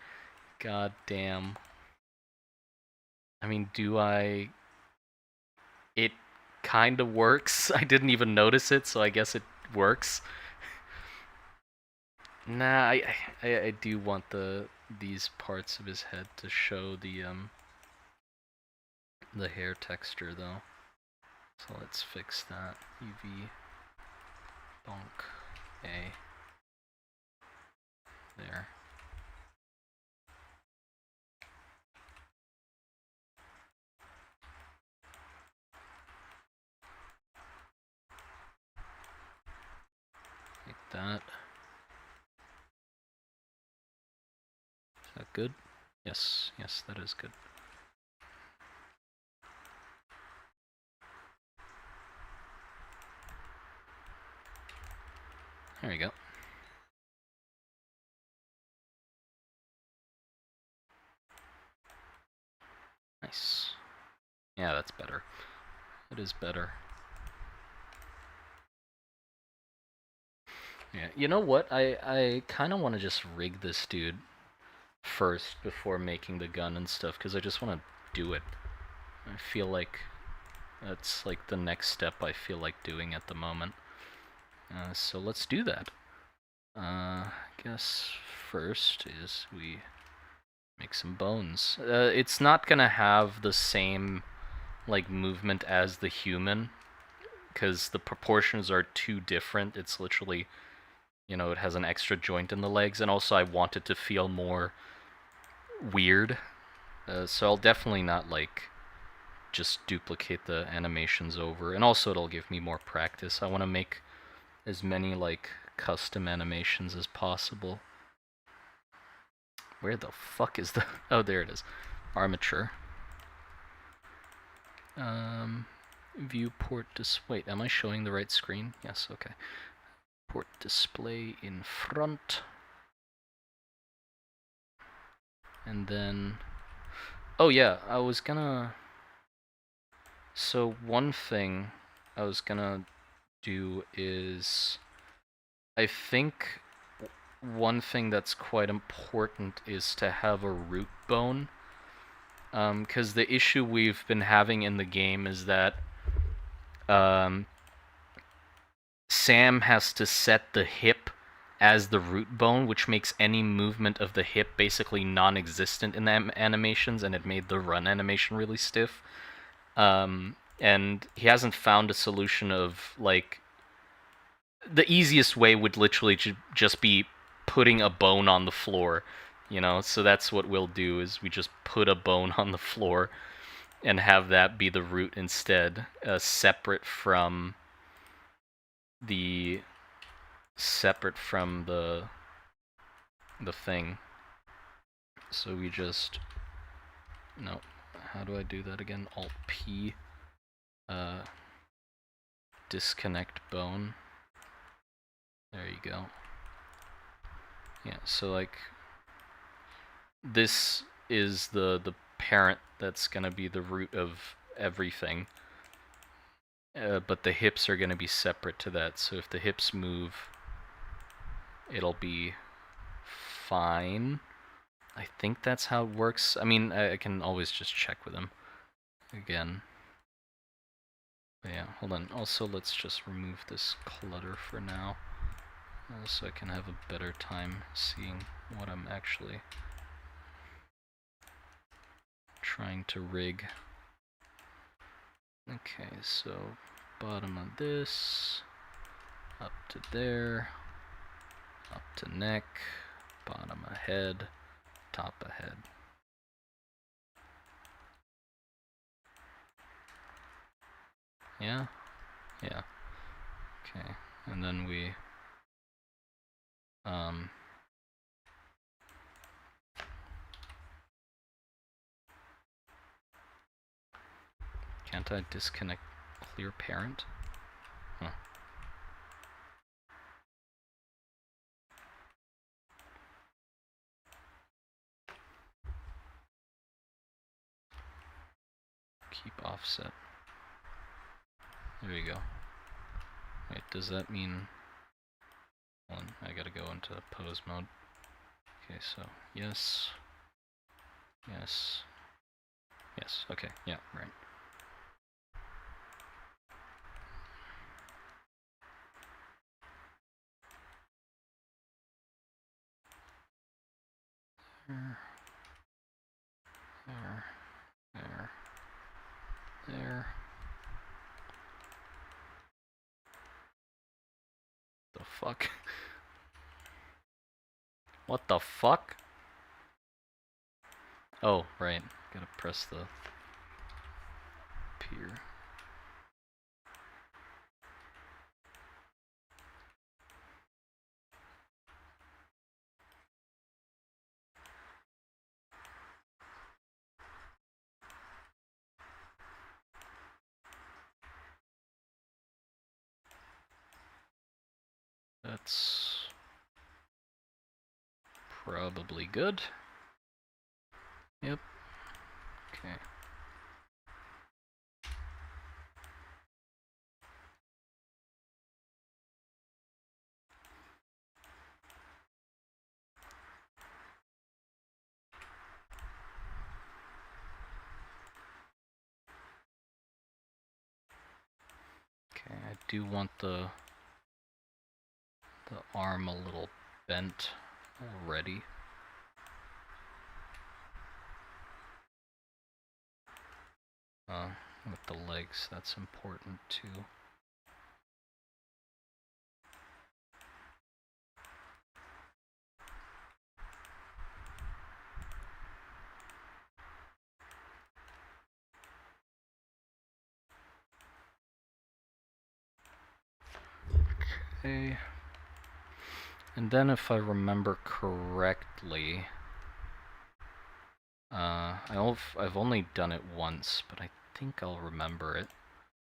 A: God damn. I mean, It kind of works. I didn't even notice it, so I guess it works. Nah, I do want these parts of his head to show the hair texture though. So let's fix that. UV bonk A. There. Like that. Is that good? Yes, that is good. There you go. Nice. Yeah, that's better. It is better. Yeah, you know what? I kind of want to just rig this dude first before making the gun and stuff, because I just want to do it. I feel like that's like the next step I feel like doing at the moment. So let's do that. I guess first is we make some bones. It's not gonna have the same like movement as the human, because the proportions are too different. It's literally, you know, it has an extra joint in the legs, and also I want it to feel more weird. So I'll definitely not like just duplicate the animations over, and also it'll give me more practice. I want to make as many like custom animations as possible. Where the fuck is the... Oh, there it is. Armature. Viewport display. Wait, am I showing the right screen? Yes, okay. Port display in front. And then... Oh yeah, I was gonna... So one thing I was gonna do is... I think one thing that's quite important is to have a root bone. Because the issue we've been having in the game is that Sam has to set the hip as the root bone, which makes any movement of the hip basically non-existent in the animations, and it made the run animation really stiff. And he hasn't found a solution of, like... The easiest way would literally just be putting a bone on the floor, you know? So that's what we'll do, is we just put a bone on the floor and have that be the root instead, separate from the thing. So we just... No. How do I do that again? Alt-P. Disconnect bone. There you go. Yeah, so like... This is the parent that's gonna be the root of everything. But the hips are gonna be separate to that, so if the hips move, it'll be fine. I think that's how it works. I mean, I can always just check with him again. But yeah, hold on. Also, let's just remove this clutter for now, so I can have a better time seeing what I'm actually trying to rig. Okay, so bottom of this, up to there, up to neck, bottom of head, top of head. Yeah? Yeah. Okay, and then we... Can't I disconnect clear parent? Huh. Keep offset. There you go. Wait, does that mean... Hold on, I gotta go into pose mode. Okay, so yes, yes, yes, okay, yeah, right. There. The fuck? What the fuck? Oh, right. Gotta press the pier. That's probably good. Yep. Okay. Okay, I do want the arm a little bent already. With the legs, that's important too. Okay. And then if I remember correctly, I've only done it once, but I think I'll remember it.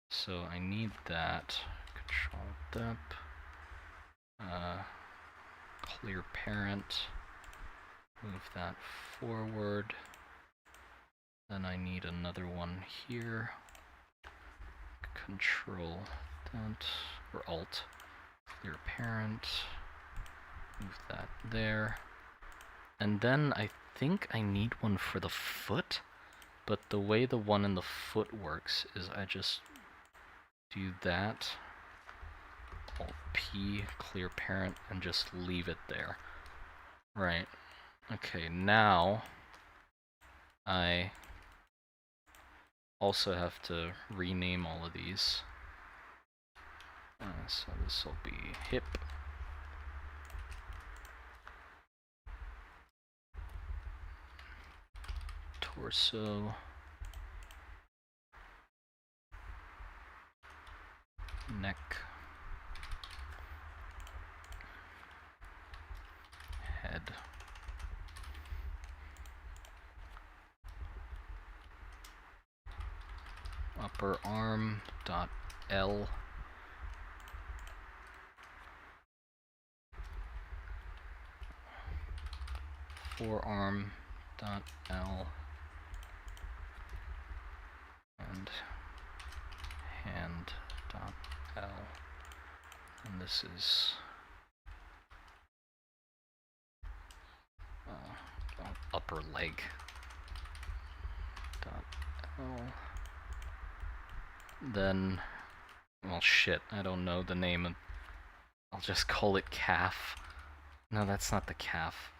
A: So I need that. Control dep. Clear parent. Move that forward. Then I need another one here. Control that, or Alt. Clear parent. Move that there. And then I think I need one for the foot, but the way the one in the foot works is I just do that. Alt P, clear parent, and just leave it there. Right. Okay, now I also have to rename all of these. So this will be hip. Torso. Neck. Head. Upper arm dot L. Forearm dot L. And hand dot L. And this is upper leg dot L. Then, well, shit, I don't know the name. I'll just call it calf. No, that's not the calf.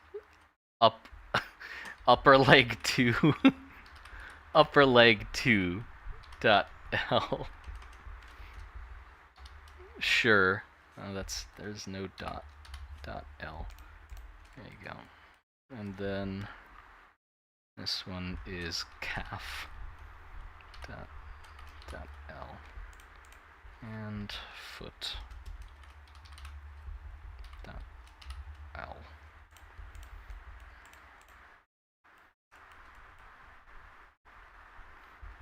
A: Upper leg 2. Upper leg 2 dot L. Sure. Oh, there's no dot L. There you go. And then this one is calf dot L. And foot dot L.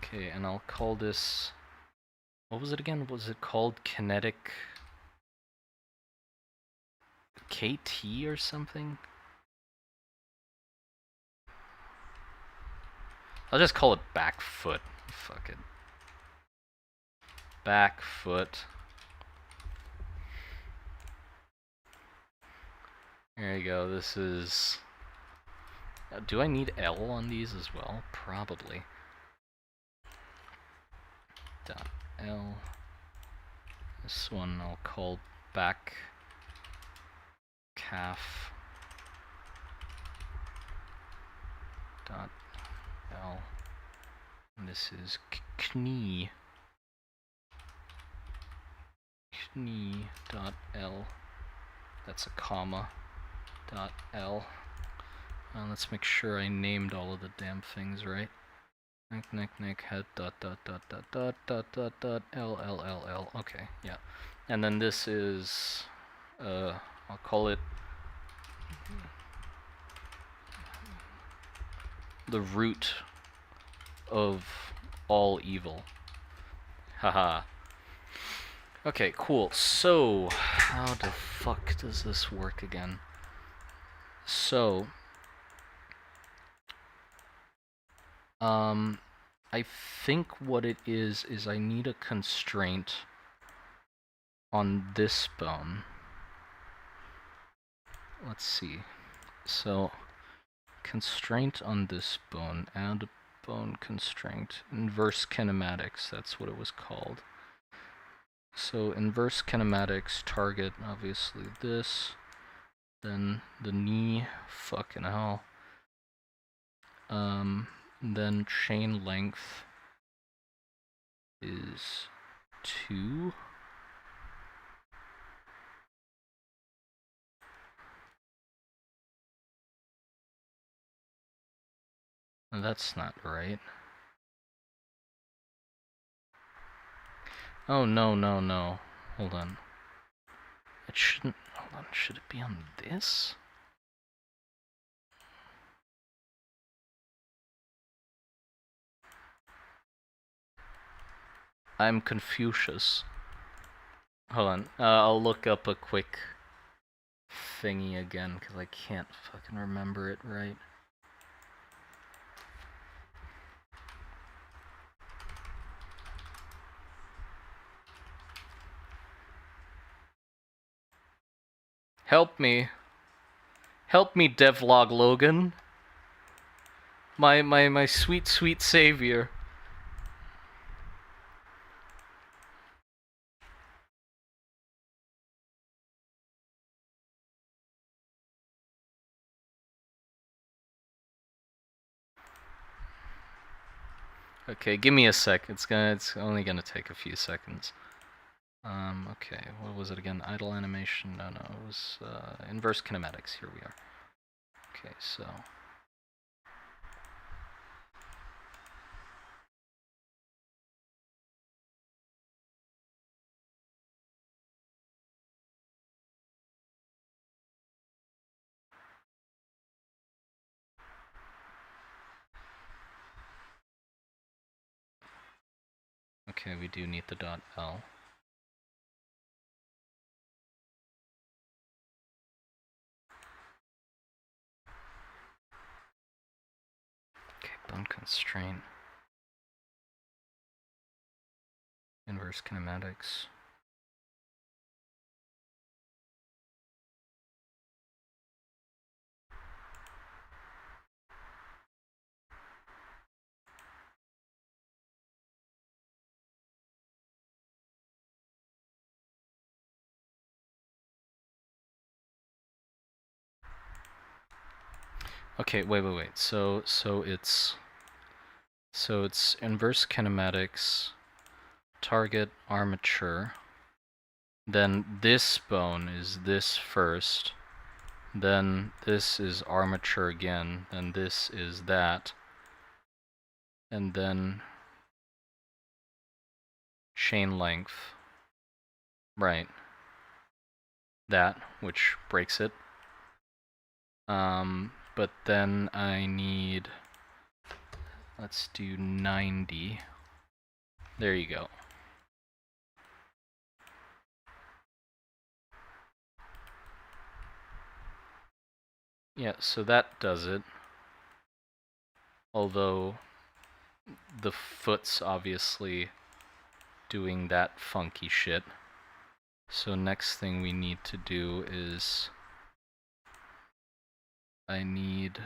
A: Okay, and I'll call this, what was it again? Was it called kinetic KT or something? I'll just call it back foot. Fuck it. Back foot. There you go. This is... do I need L on these as well? Probably. Dot L. This one I'll call back calf. Dot L. And this is knee. Knee dot L. That's a comma. Dot L. Let's make sure I named all of the damn things right. Neck, head, dot, L. Okay, yeah. And then this is, I'll call it the root of all evil. Haha. Okay, cool. So, how the fuck does this work again? So, I think what it is I need a constraint on this bone. Let's see. So, constraint on this bone, add bone constraint, inverse kinematics, that's what it was called. So, inverse kinematics, target, obviously this, then the knee, fucking hell. Then chain length is 2. That's not right. Oh, no. Hold on. A It shouldn't... Hold on, should it be on this? I'm Confucius. Hold on, I'll look up a quick thingy again, because I can't fucking remember it right. Help me. Help me, Devlog Logan. My sweet, sweet savior. Okay, give me a sec. It's only gonna take a few seconds. Okay, what was it again? Idle animation? No, it was inverse kinematics. Here we are. Okay, so okay, we do need the .l. Okay, bone constraint. Inverse kinematics. Okay, wait. So it's inverse kinematics, target armature. Then this bone is this first. Then this is armature again. Then this is that. And then chain length. Right. That, which breaks it. But then I need, let's do 90. There you go. Yeah, so that does it. Although the foot's obviously doing that funky shit. So next thing we need to do is I need,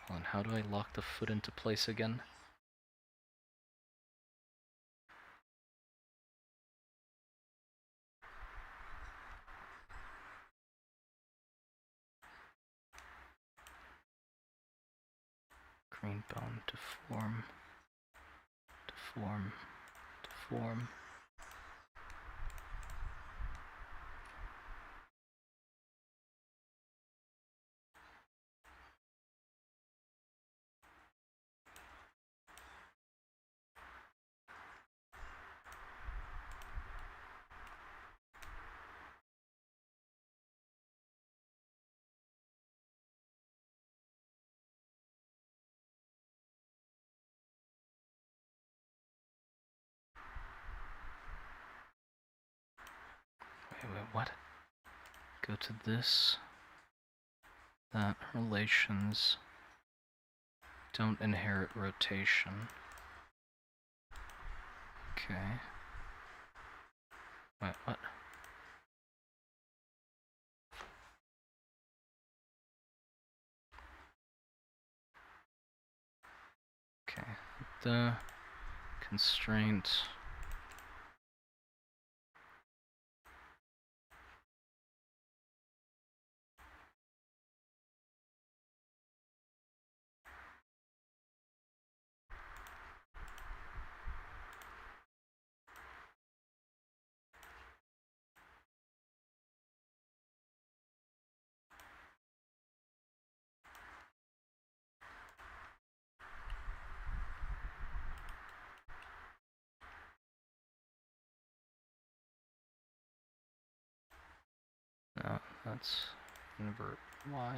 A: hold on, how do I lock the foot into place again? Green bone, deform. Wait, what? Go to this. That, relations. Don't inherit rotation. Okay. Wait, what? Okay, the constraint. let's invert y.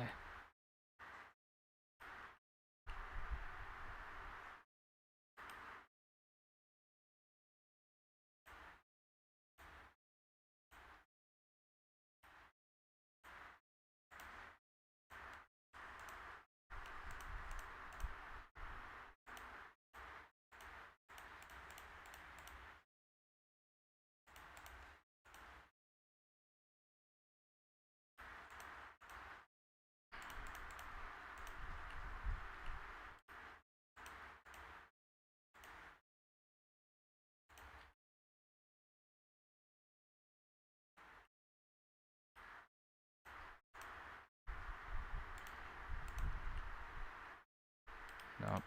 A: Nope.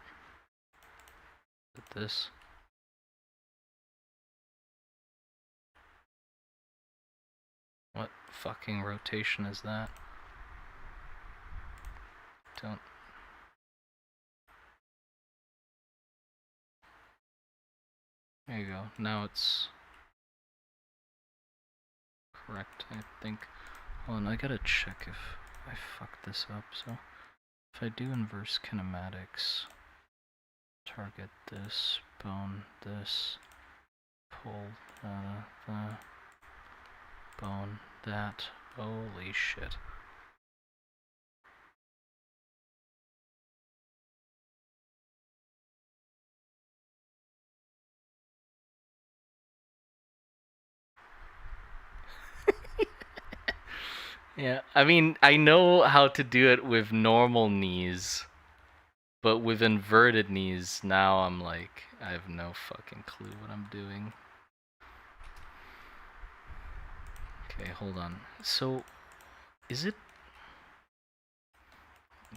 A: Put this. What fucking rotation is that? Don't. There you go. Now it's correct, I think. Hold on, I gotta check if I fucked this up. So, if I do inverse kinematics, target this, bone this, pull the bone that. Holy shit. Yeah, I mean, I know how to do it with normal knees, but with inverted knees, now I'm like, I have no fucking clue what I'm doing. Okay, hold on. So, is it...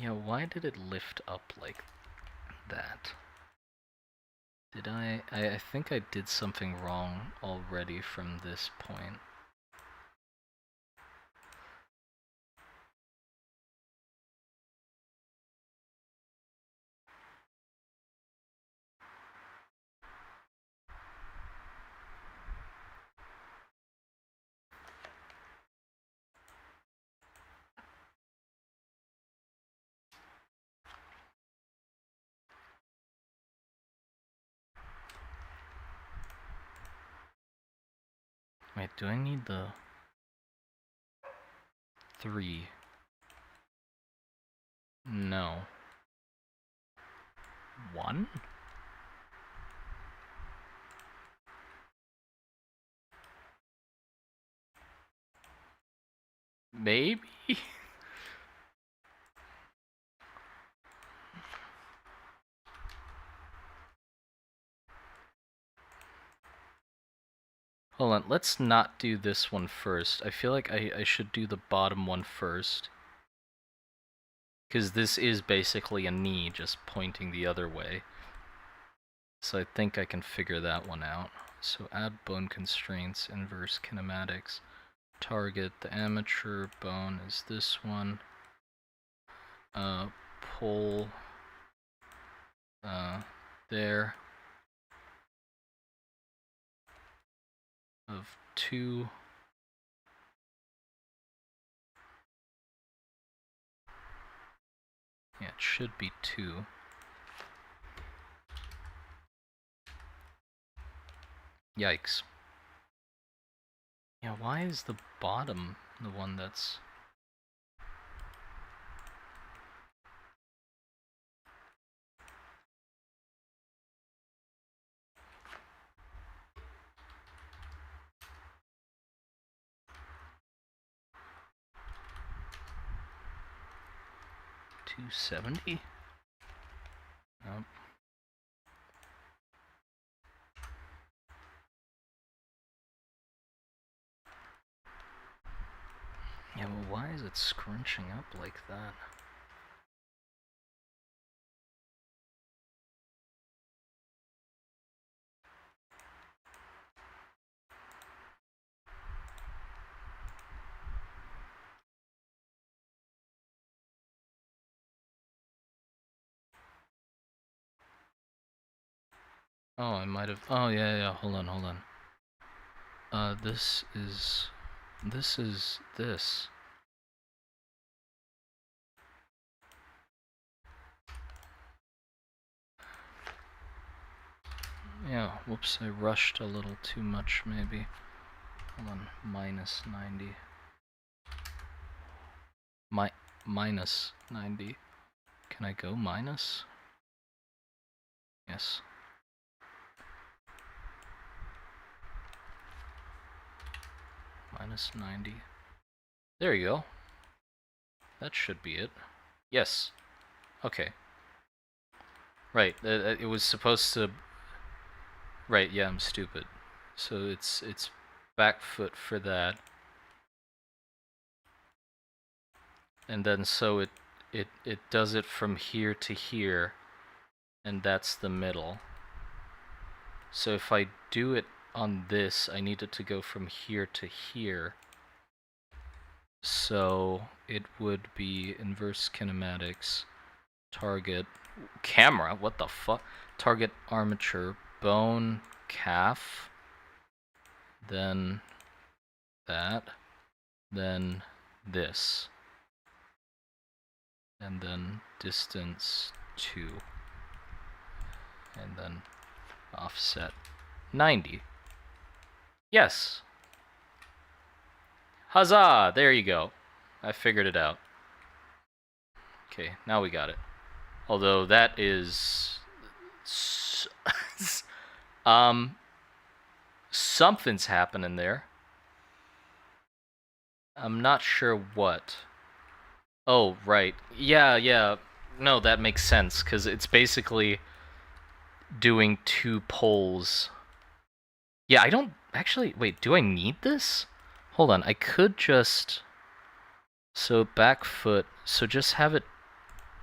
A: Yeah, why did it lift up like that? Did I think I did something wrong already from this point. Wait, do I need the 3? No. 1? Maybe? Hold on, let's not do this one first. I feel like I should do the bottom one first. Because this is basically a knee just pointing the other way. So I think I can figure that one out. So add bone constraints, inverse kinematics. Target, the amateur bone is this one. Pull there of 2. Yeah, it should be 2. Yikes. Yeah, why is the bottom the one that's... $270? Nope. Yeah, well, why is it scrunching up like that? Oh, I might have... Oh, yeah, hold on. This is this. Whoops, I rushed a little too much, maybe. Hold on, minus 90. Minus 90. Can I go minus? Yes. Minus 90. There you go. That should be it. Yes. Okay. Right, it was supposed to... Right, yeah, I'm stupid. So it's back foot for that. And then so it does it from here to here, and that's the middle. So if I do it on this, I need it to go from here to here. So it would be inverse kinematics, target, camera, what the fuck? Target armature, bone, calf, then that, then this, and then distance 2, and then offset 90. Yes. Huzzah! There you go. I figured it out. Okay, now we got it. Although that is... something's happening there. I'm not sure what. Oh, right. Yeah. No, that makes sense, because it's basically doing 2 poles. Yeah, I don't... Actually, wait, do I need this? Hold on, I could just... So, back foot. So just have it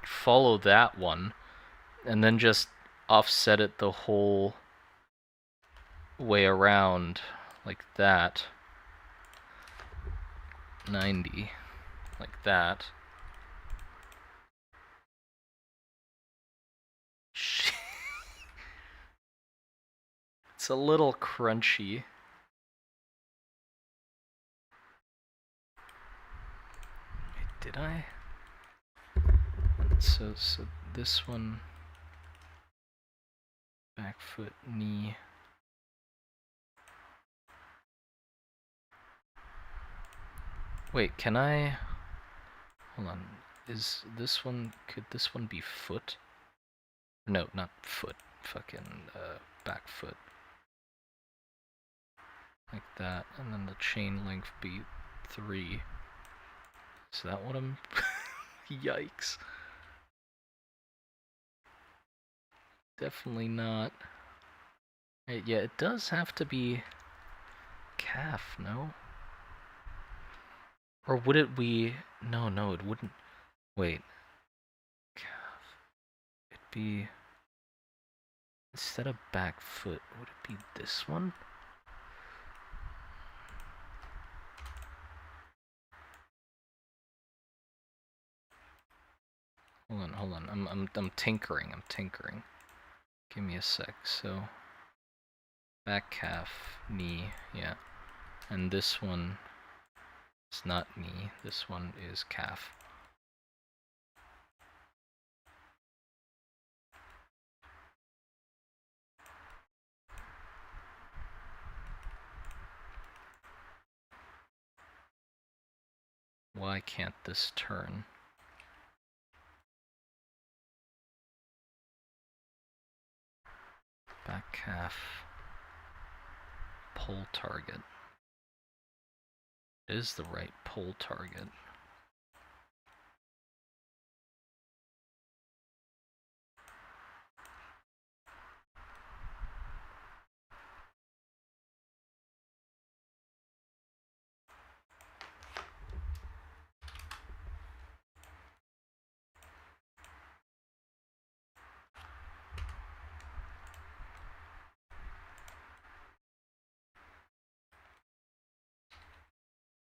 A: follow that one, and then just offset it the whole way around, like that. 90, like that. It's a little crunchy. Wait, did I? So this one, back foot, knee. Wait, can I? Hold on. Is this one? Could this one be foot? No, not foot. Fucking back foot. Like that, and then the chain length be 3. Is that what I'm... Yikes. Definitely not. Yeah, it does have to be calf, no? Or would it be... No, it wouldn't... Wait. Calf. It'd be... Instead of back foot, would it be this one? Hold on. I'm tinkering. Give me a sec. So back calf, knee, yeah. And this one is not knee. This one is calf. Why can't this turn? Back calf, pull target. It is the right pull target.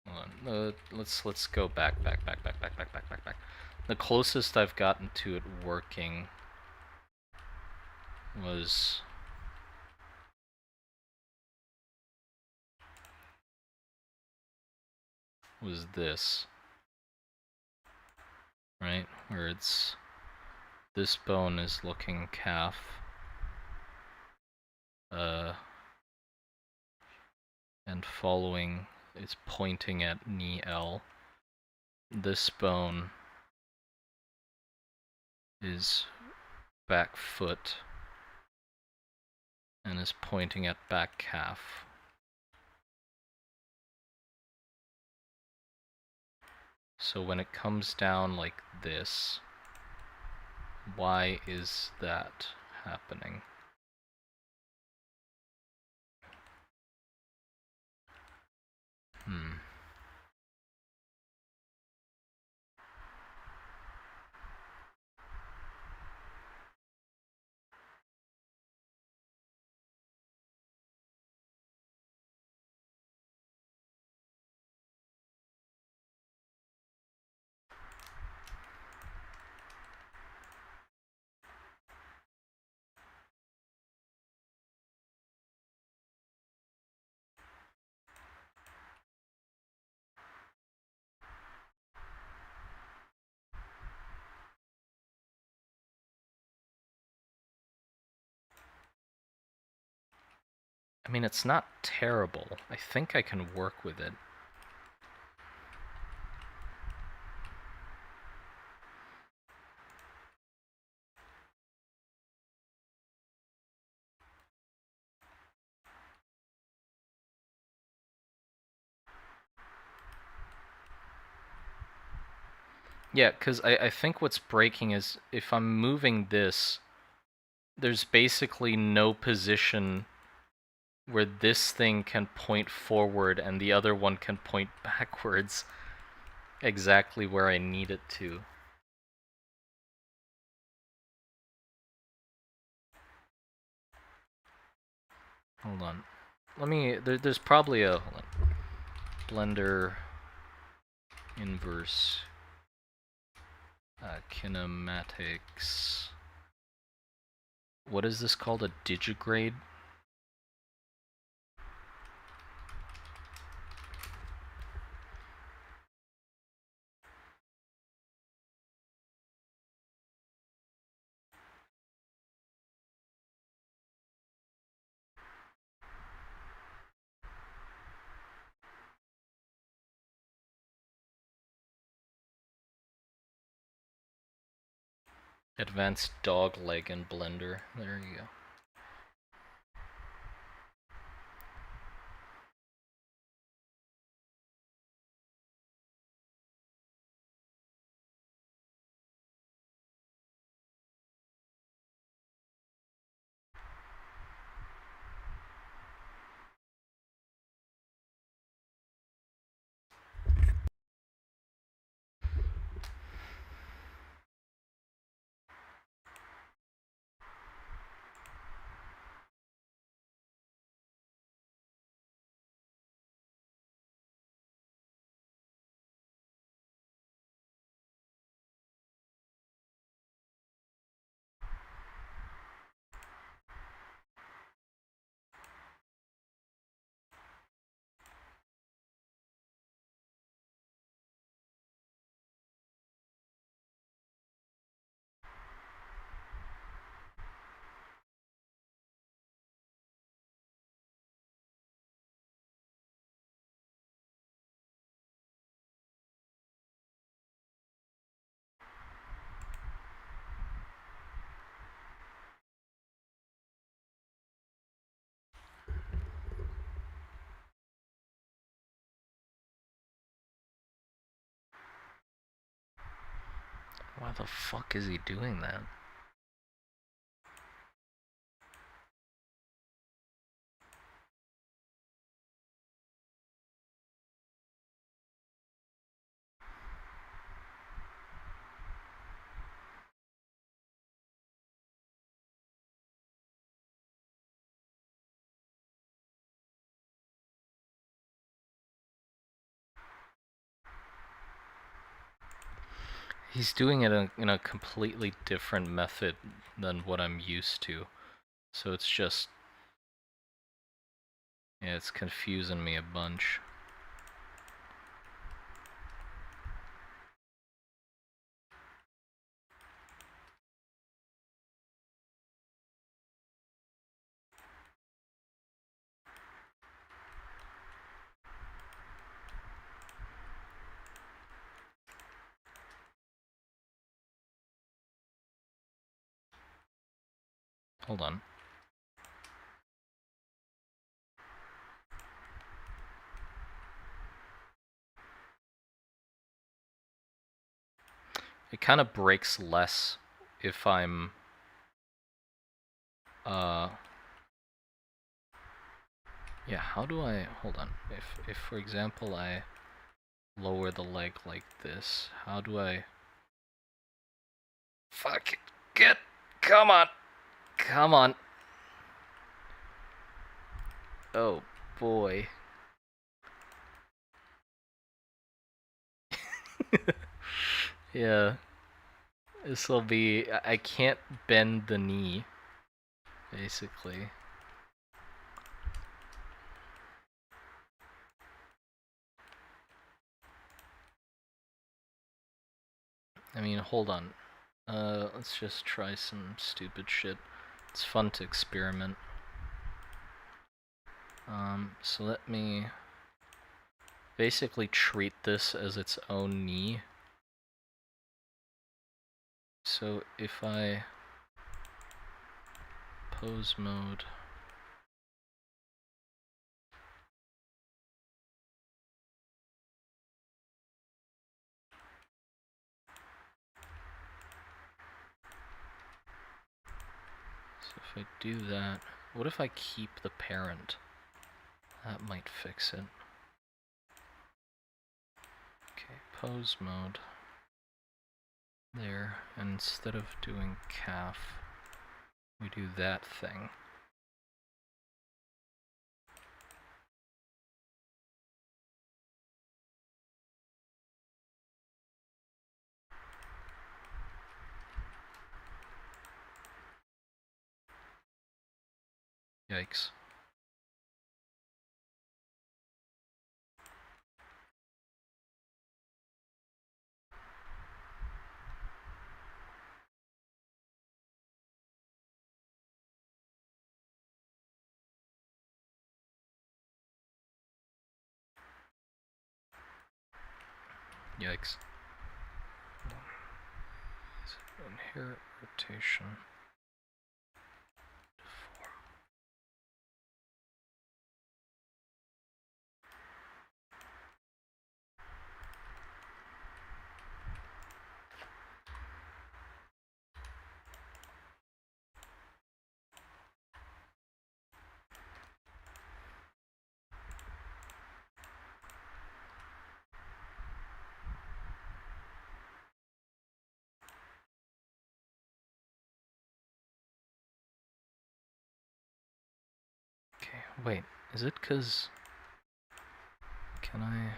A: Hold on. Let's go back. The closest I've gotten to it working was this, right? Where it's this bone is looking calf, and following is pointing at knee L. This bone is back foot and is pointing at back calf. So when it comes down like this, why is that happening? I mean, it's not terrible. I think I can work with it. Yeah, because I think what's breaking is if I'm moving this, there's basically no position where this thing can point forward and the other one can point backwards exactly where I need it to. Hold on. Let me, there's probably a, hold on. Blender inverse kinematics. What is this called? A digigrade? Advanced dog leg in Blender. There you go. Why the fuck is he doing that? He's doing it in a completely different method than what I'm used to. So it's just... yeah, it's confusing me a bunch. Hold on. It kind of breaks less if I'm yeah, how do I hold on. If for example I lower the leg like this, how do I fuck it. Come on. Come on. Oh boy. Yeah. This'll be I can't bend the knee, basically. I mean, hold on. Let's just try some stupid shit. It's fun to experiment. So let me basically treat this as its own knee. So if I pose mode, so if I do that, what if I keep the parent? That might fix it. Okay, pose mode. There, and instead of doing calf, we do that thing. Yikes. Yikes. Inherit rotation. Okay, wait, is it 'cause can I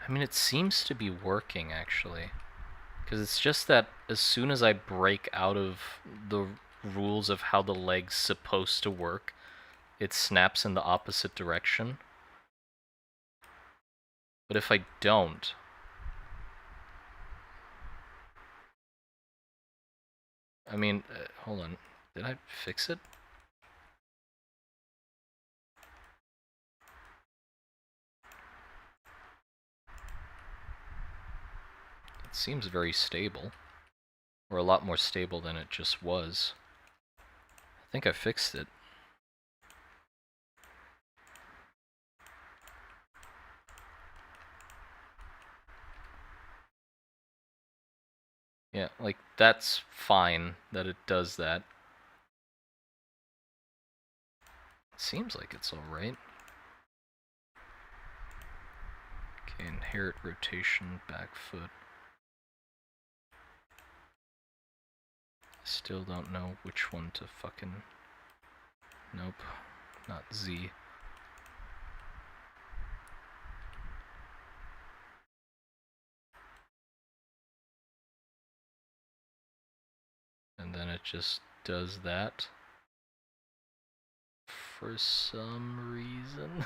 A: I mean, it seems to be working, actually. Because it's just that as soon as I break out of the rules of how the leg's supposed to work, it snaps in the opposite direction. But if I don't... I mean, hold on. Did I fix it? It seems very stable. Or a lot more stable than it just was. I think I fixed it. Yeah, like, that's fine that it does that. It seems like it's alright. Okay, inherit rotation, back foot. Still don't know which one to fucking... Nope, not Z. And then it just does that. For some reason.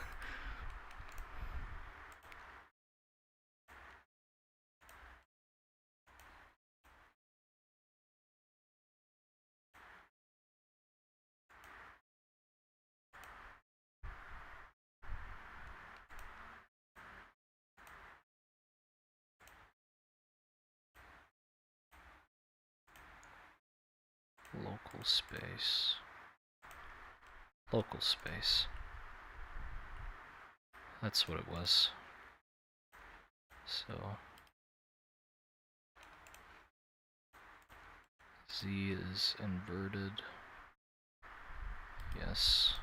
A: Local space. Local space. That's what it was. So Z is inverted. Yes.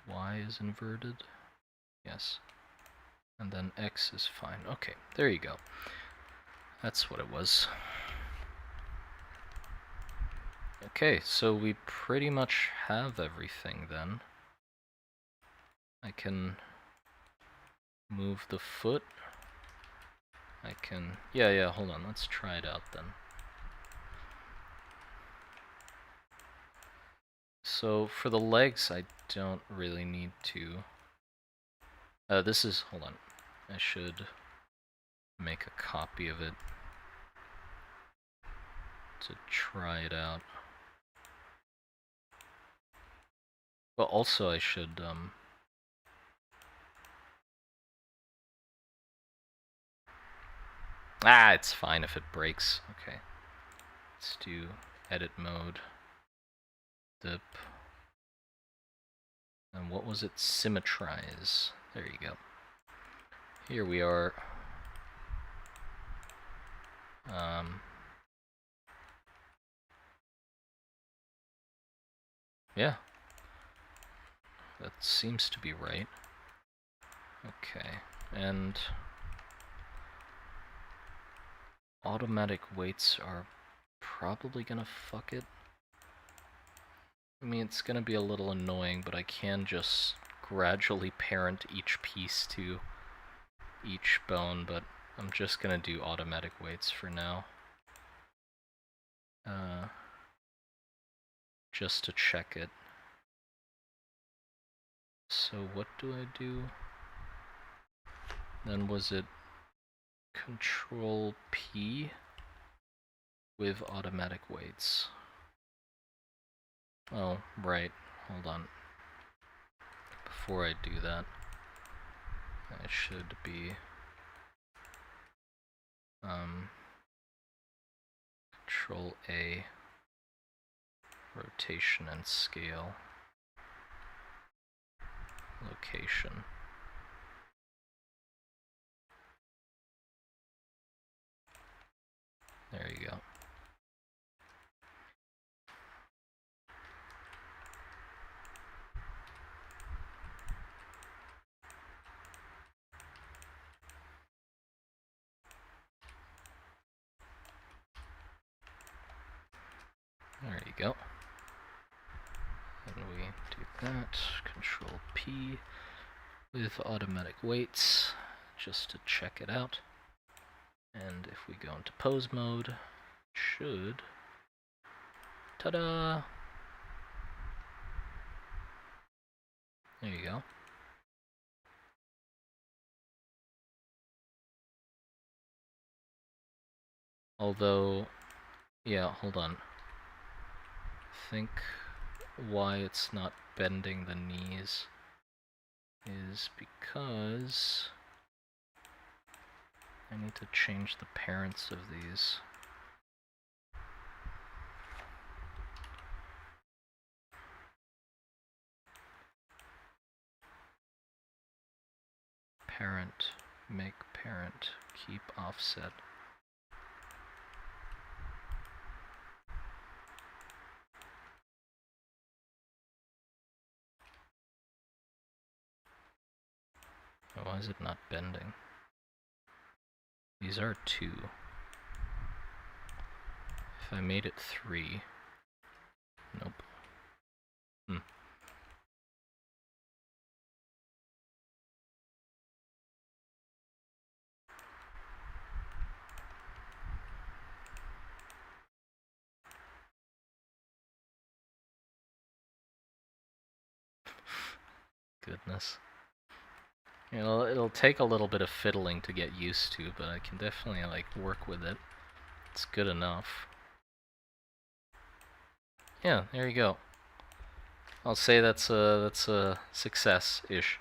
A: Y is inverted. Yes. And then X is fine. Okay, there you go. That's what it was. Okay, so we pretty much have everything then. I can move the foot. I can... Yeah, hold on. Let's try it out then. So for the legs, I don't really need to... this is... Hold on. I should make a copy of it to try it out. But also I should... it's fine if it breaks. Okay. Let's do edit mode. Dip. And what was it? Symmetrize. There you go. Here we are. Yeah. That seems to be right. Okay. And automatic weights are probably gonna fuck it. I mean, it's gonna be a little annoying, but I can just gradually parent each piece to each bone, but I'm just gonna do automatic weights for now. Just to check it. So what do I do? Then was it Control P with automatic weights? Oh, right. Hold on. Before I do that, I should be Control A, rotation and scale, location. There you go. There you go. And we do that, Control P with automatic weights, just to check it out. And if we go into pose mode, should... Ta-da! There you go. Although, yeah, hold on. I think why it's not bending the knees is because I need to change the parents of these. Parent, make parent, keep offset. Why is it not bending? These are 2. If I made it 3... Nope. Goodness. You know, it'll take a little bit of fiddling to get used to, but I can definitely, like, work with it. It's good enough. Yeah, there you go. I'll say that's a success-ish.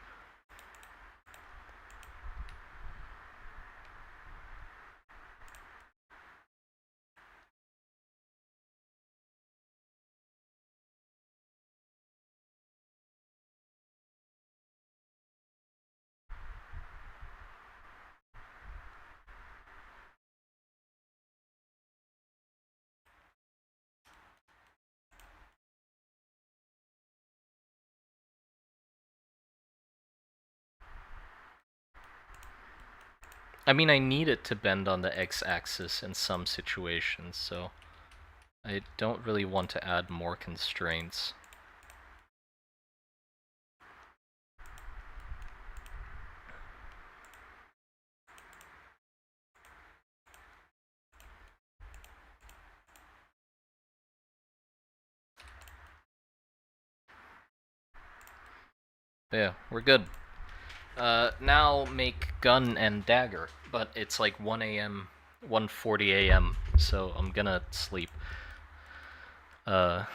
A: I mean, I need it to bend on the x-axis in some situations, so I don't really want to add more constraints. Yeah, we're good. Now make gun and dagger, but it's like 1 a.m., 1:40 a.m., so I'm gonna sleep. Yeah,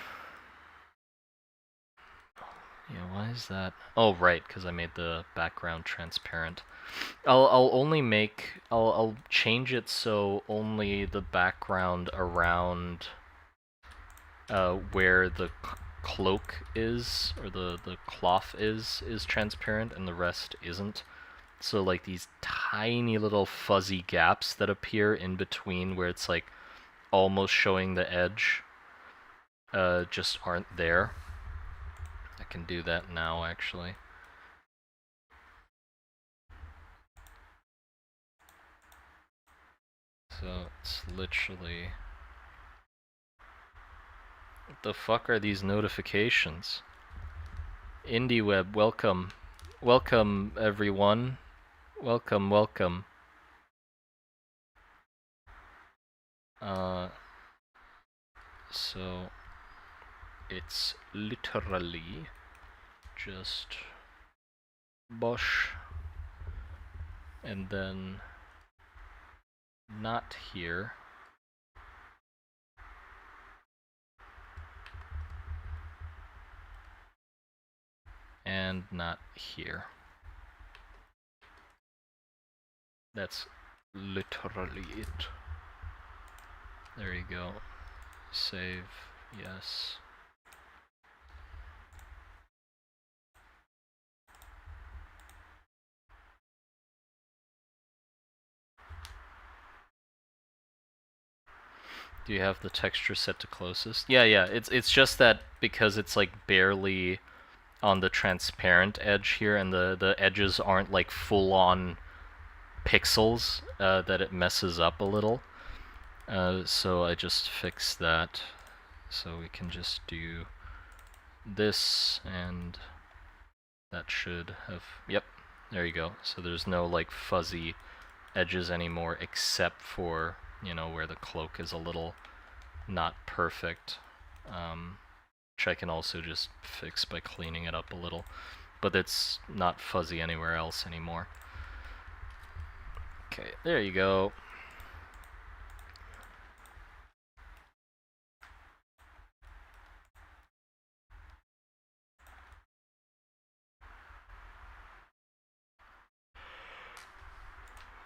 A: why is that? Oh, right, because I made the background transparent. I'll change it so only the background around where the cloak is, or the cloth is transparent, and the rest isn't. So like these tiny little fuzzy gaps that appear in between where it's like almost showing the edge just aren't there. I can do that now actually. So it's literally... What the fuck are these notifications? IndieWeb, welcome. Welcome everyone. Welcome, welcome. So it's literally just Bosch and then not here. And not here. That's literally it. There you go. Save, yes. Do you have the texture set to closest? Yeah, it's just that because it's like barely on the transparent edge here, and the edges aren't like full-on pixels, that it messes up a little. So I just fixed that. So we can just do this, and that should have... Yep, there you go. So there's no like fuzzy edges anymore, except for, you know, where the cloak is a little not perfect. Which I can also just fix by cleaning it up a little. But it's not fuzzy anywhere else anymore. Okay, there you go.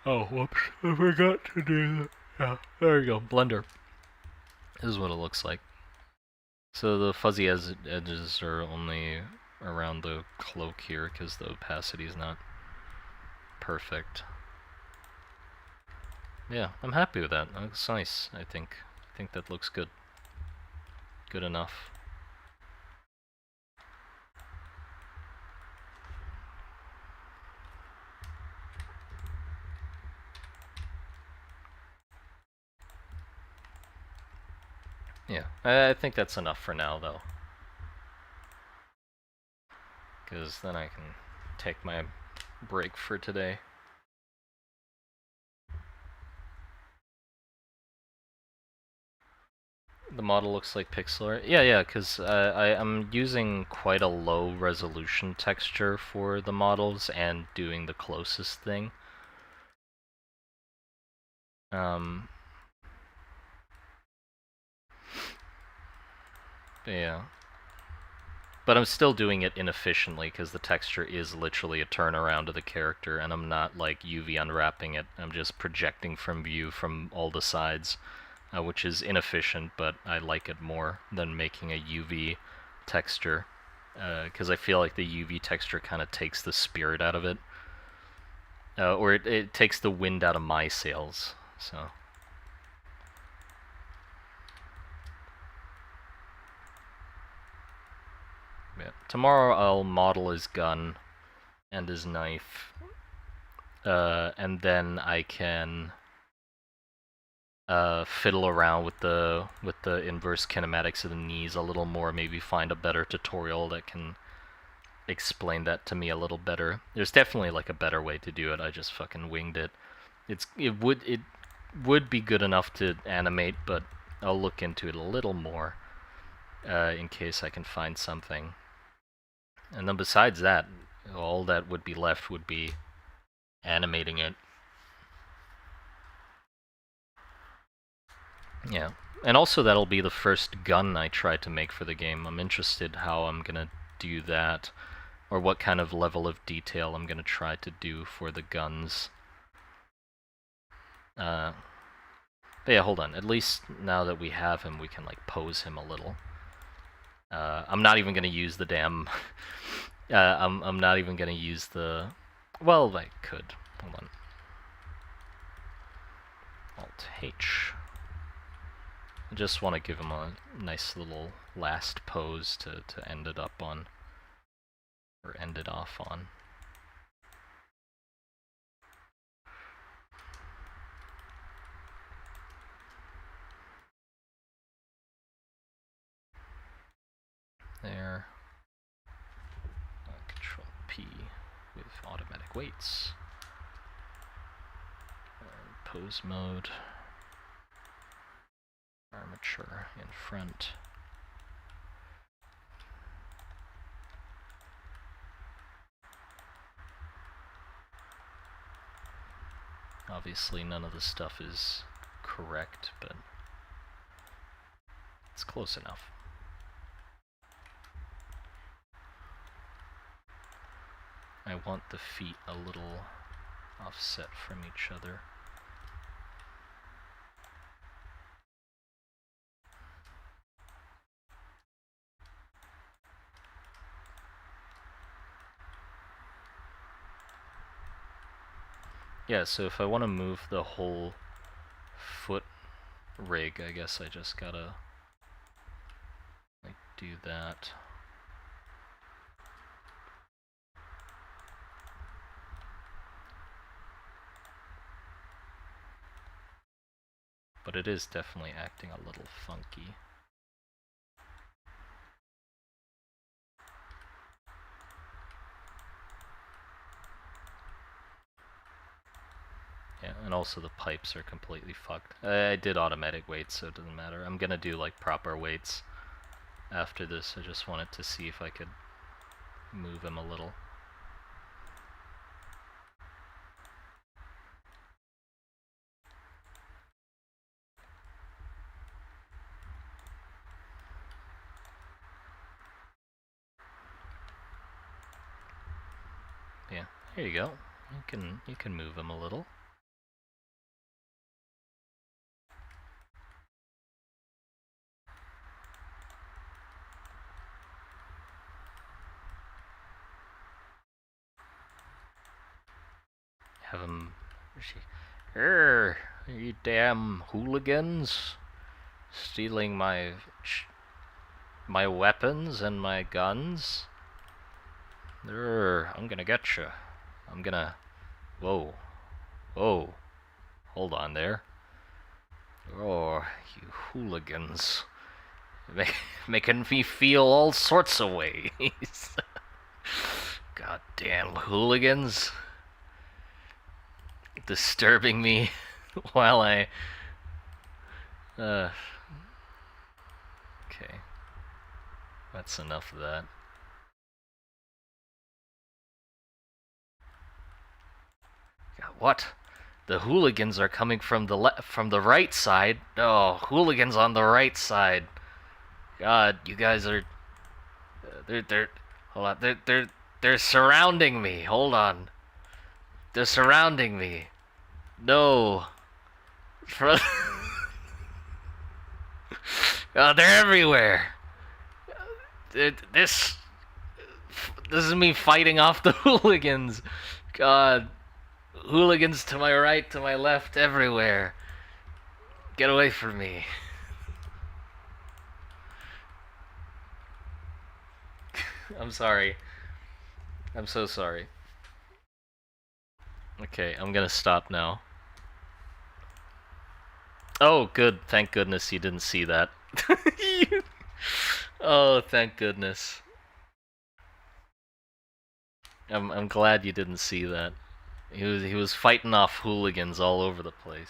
A: Oh, whoops. I forgot to do that. Yeah, there you go. Blender. This is what it looks like. So the fuzzy edges are only around the cloak here because the opacity is not perfect. Yeah, I'm happy with that. That looks nice, I think. I think that looks good. Good enough. Yeah, I think that's enough for now, though. Because then I can take my break for today. The model looks like pixel art. Yeah, because I'm using quite a low resolution texture for the models and doing the closest thing. Yeah. But I'm still doing it inefficiently because the texture is literally a turnaround of the character, and I'm not like UV unwrapping it. I'm just projecting from view from all the sides, which is inefficient, but I like it more than making a UV texture, because I feel like the UV texture kind of takes the spirit out of it, or it takes the wind out of my sails, so... Yeah. Tomorrow I'll model his gun and his knife. and then I can fiddle around with the inverse kinematics of the knees a little more. Maybe find a better tutorial that can explain that to me a little better. There's definitely like a better way to do it. I just fucking winged it. It would be good enough to animate, but I'll look into it a little more in case I can find something. And then besides that, all that would be left would be animating it. Yeah. And also that'll be the first gun I try to make for the game. I'm interested how I'm gonna do that, or what kind of level of detail I'm gonna try to do for the guns. But yeah, hold on. At least now that we have him, we can like pose him a little. I'm not even gonna use the damn. I'm not even gonna use the. Well, I could. Hold on. Alt H. I just want to give him a nice little last pose to end it up on, or end it off on. There. Control P with automatic weights. Pose mode. Armature in front. Obviously none of the stuff is correct, but it's close enough. I want the feet a little offset from each other. Yeah, so if I want to move the whole foot rig, I guess I just gotta like do that. But it is definitely acting a little funky. Yeah, and also the pipes are completely fucked. I did automatic weights, so it doesn't matter. I'm gonna do like proper weights after this. I just wanted to see if I could move him a little. Yeah, there you go. You can move him a little. Have him. You damn hooligans, stealing my weapons and my guns. I'm gonna get you. I'm gonna. Whoa, whoa, hold on there. Oh, you hooligans, making me feel all sorts of ways. Goddamn hooligans, disturbing me while I. Okay, that's enough of that. What? The hooligans are coming from the right side. Oh, hooligans on the right side. God, you guys are. They're. Hold on. They're surrounding me. Hold on. They're surrounding me. No. They're everywhere. This is me fighting off the hooligans. God. Hooligans to my right, to my left, everywhere. Get away from me. I'm sorry. I'm so sorry. Okay, I'm gonna stop now. Oh, good. Thank goodness you didn't see that. Oh, thank goodness. I'm glad you didn't see that. He was fighting off hooligans all over the place.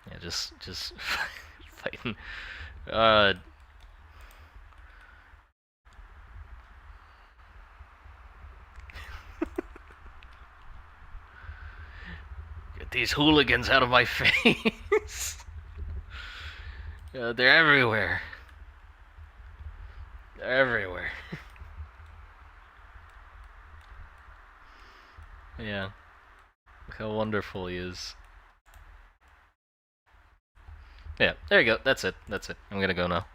A: Yeah, just fighting. Uh, get these hooligans out of my face. They're everywhere. They're everywhere. Yeah. Look how wonderful he is. Yeah, there you go. That's it. That's it. I'm gonna go now.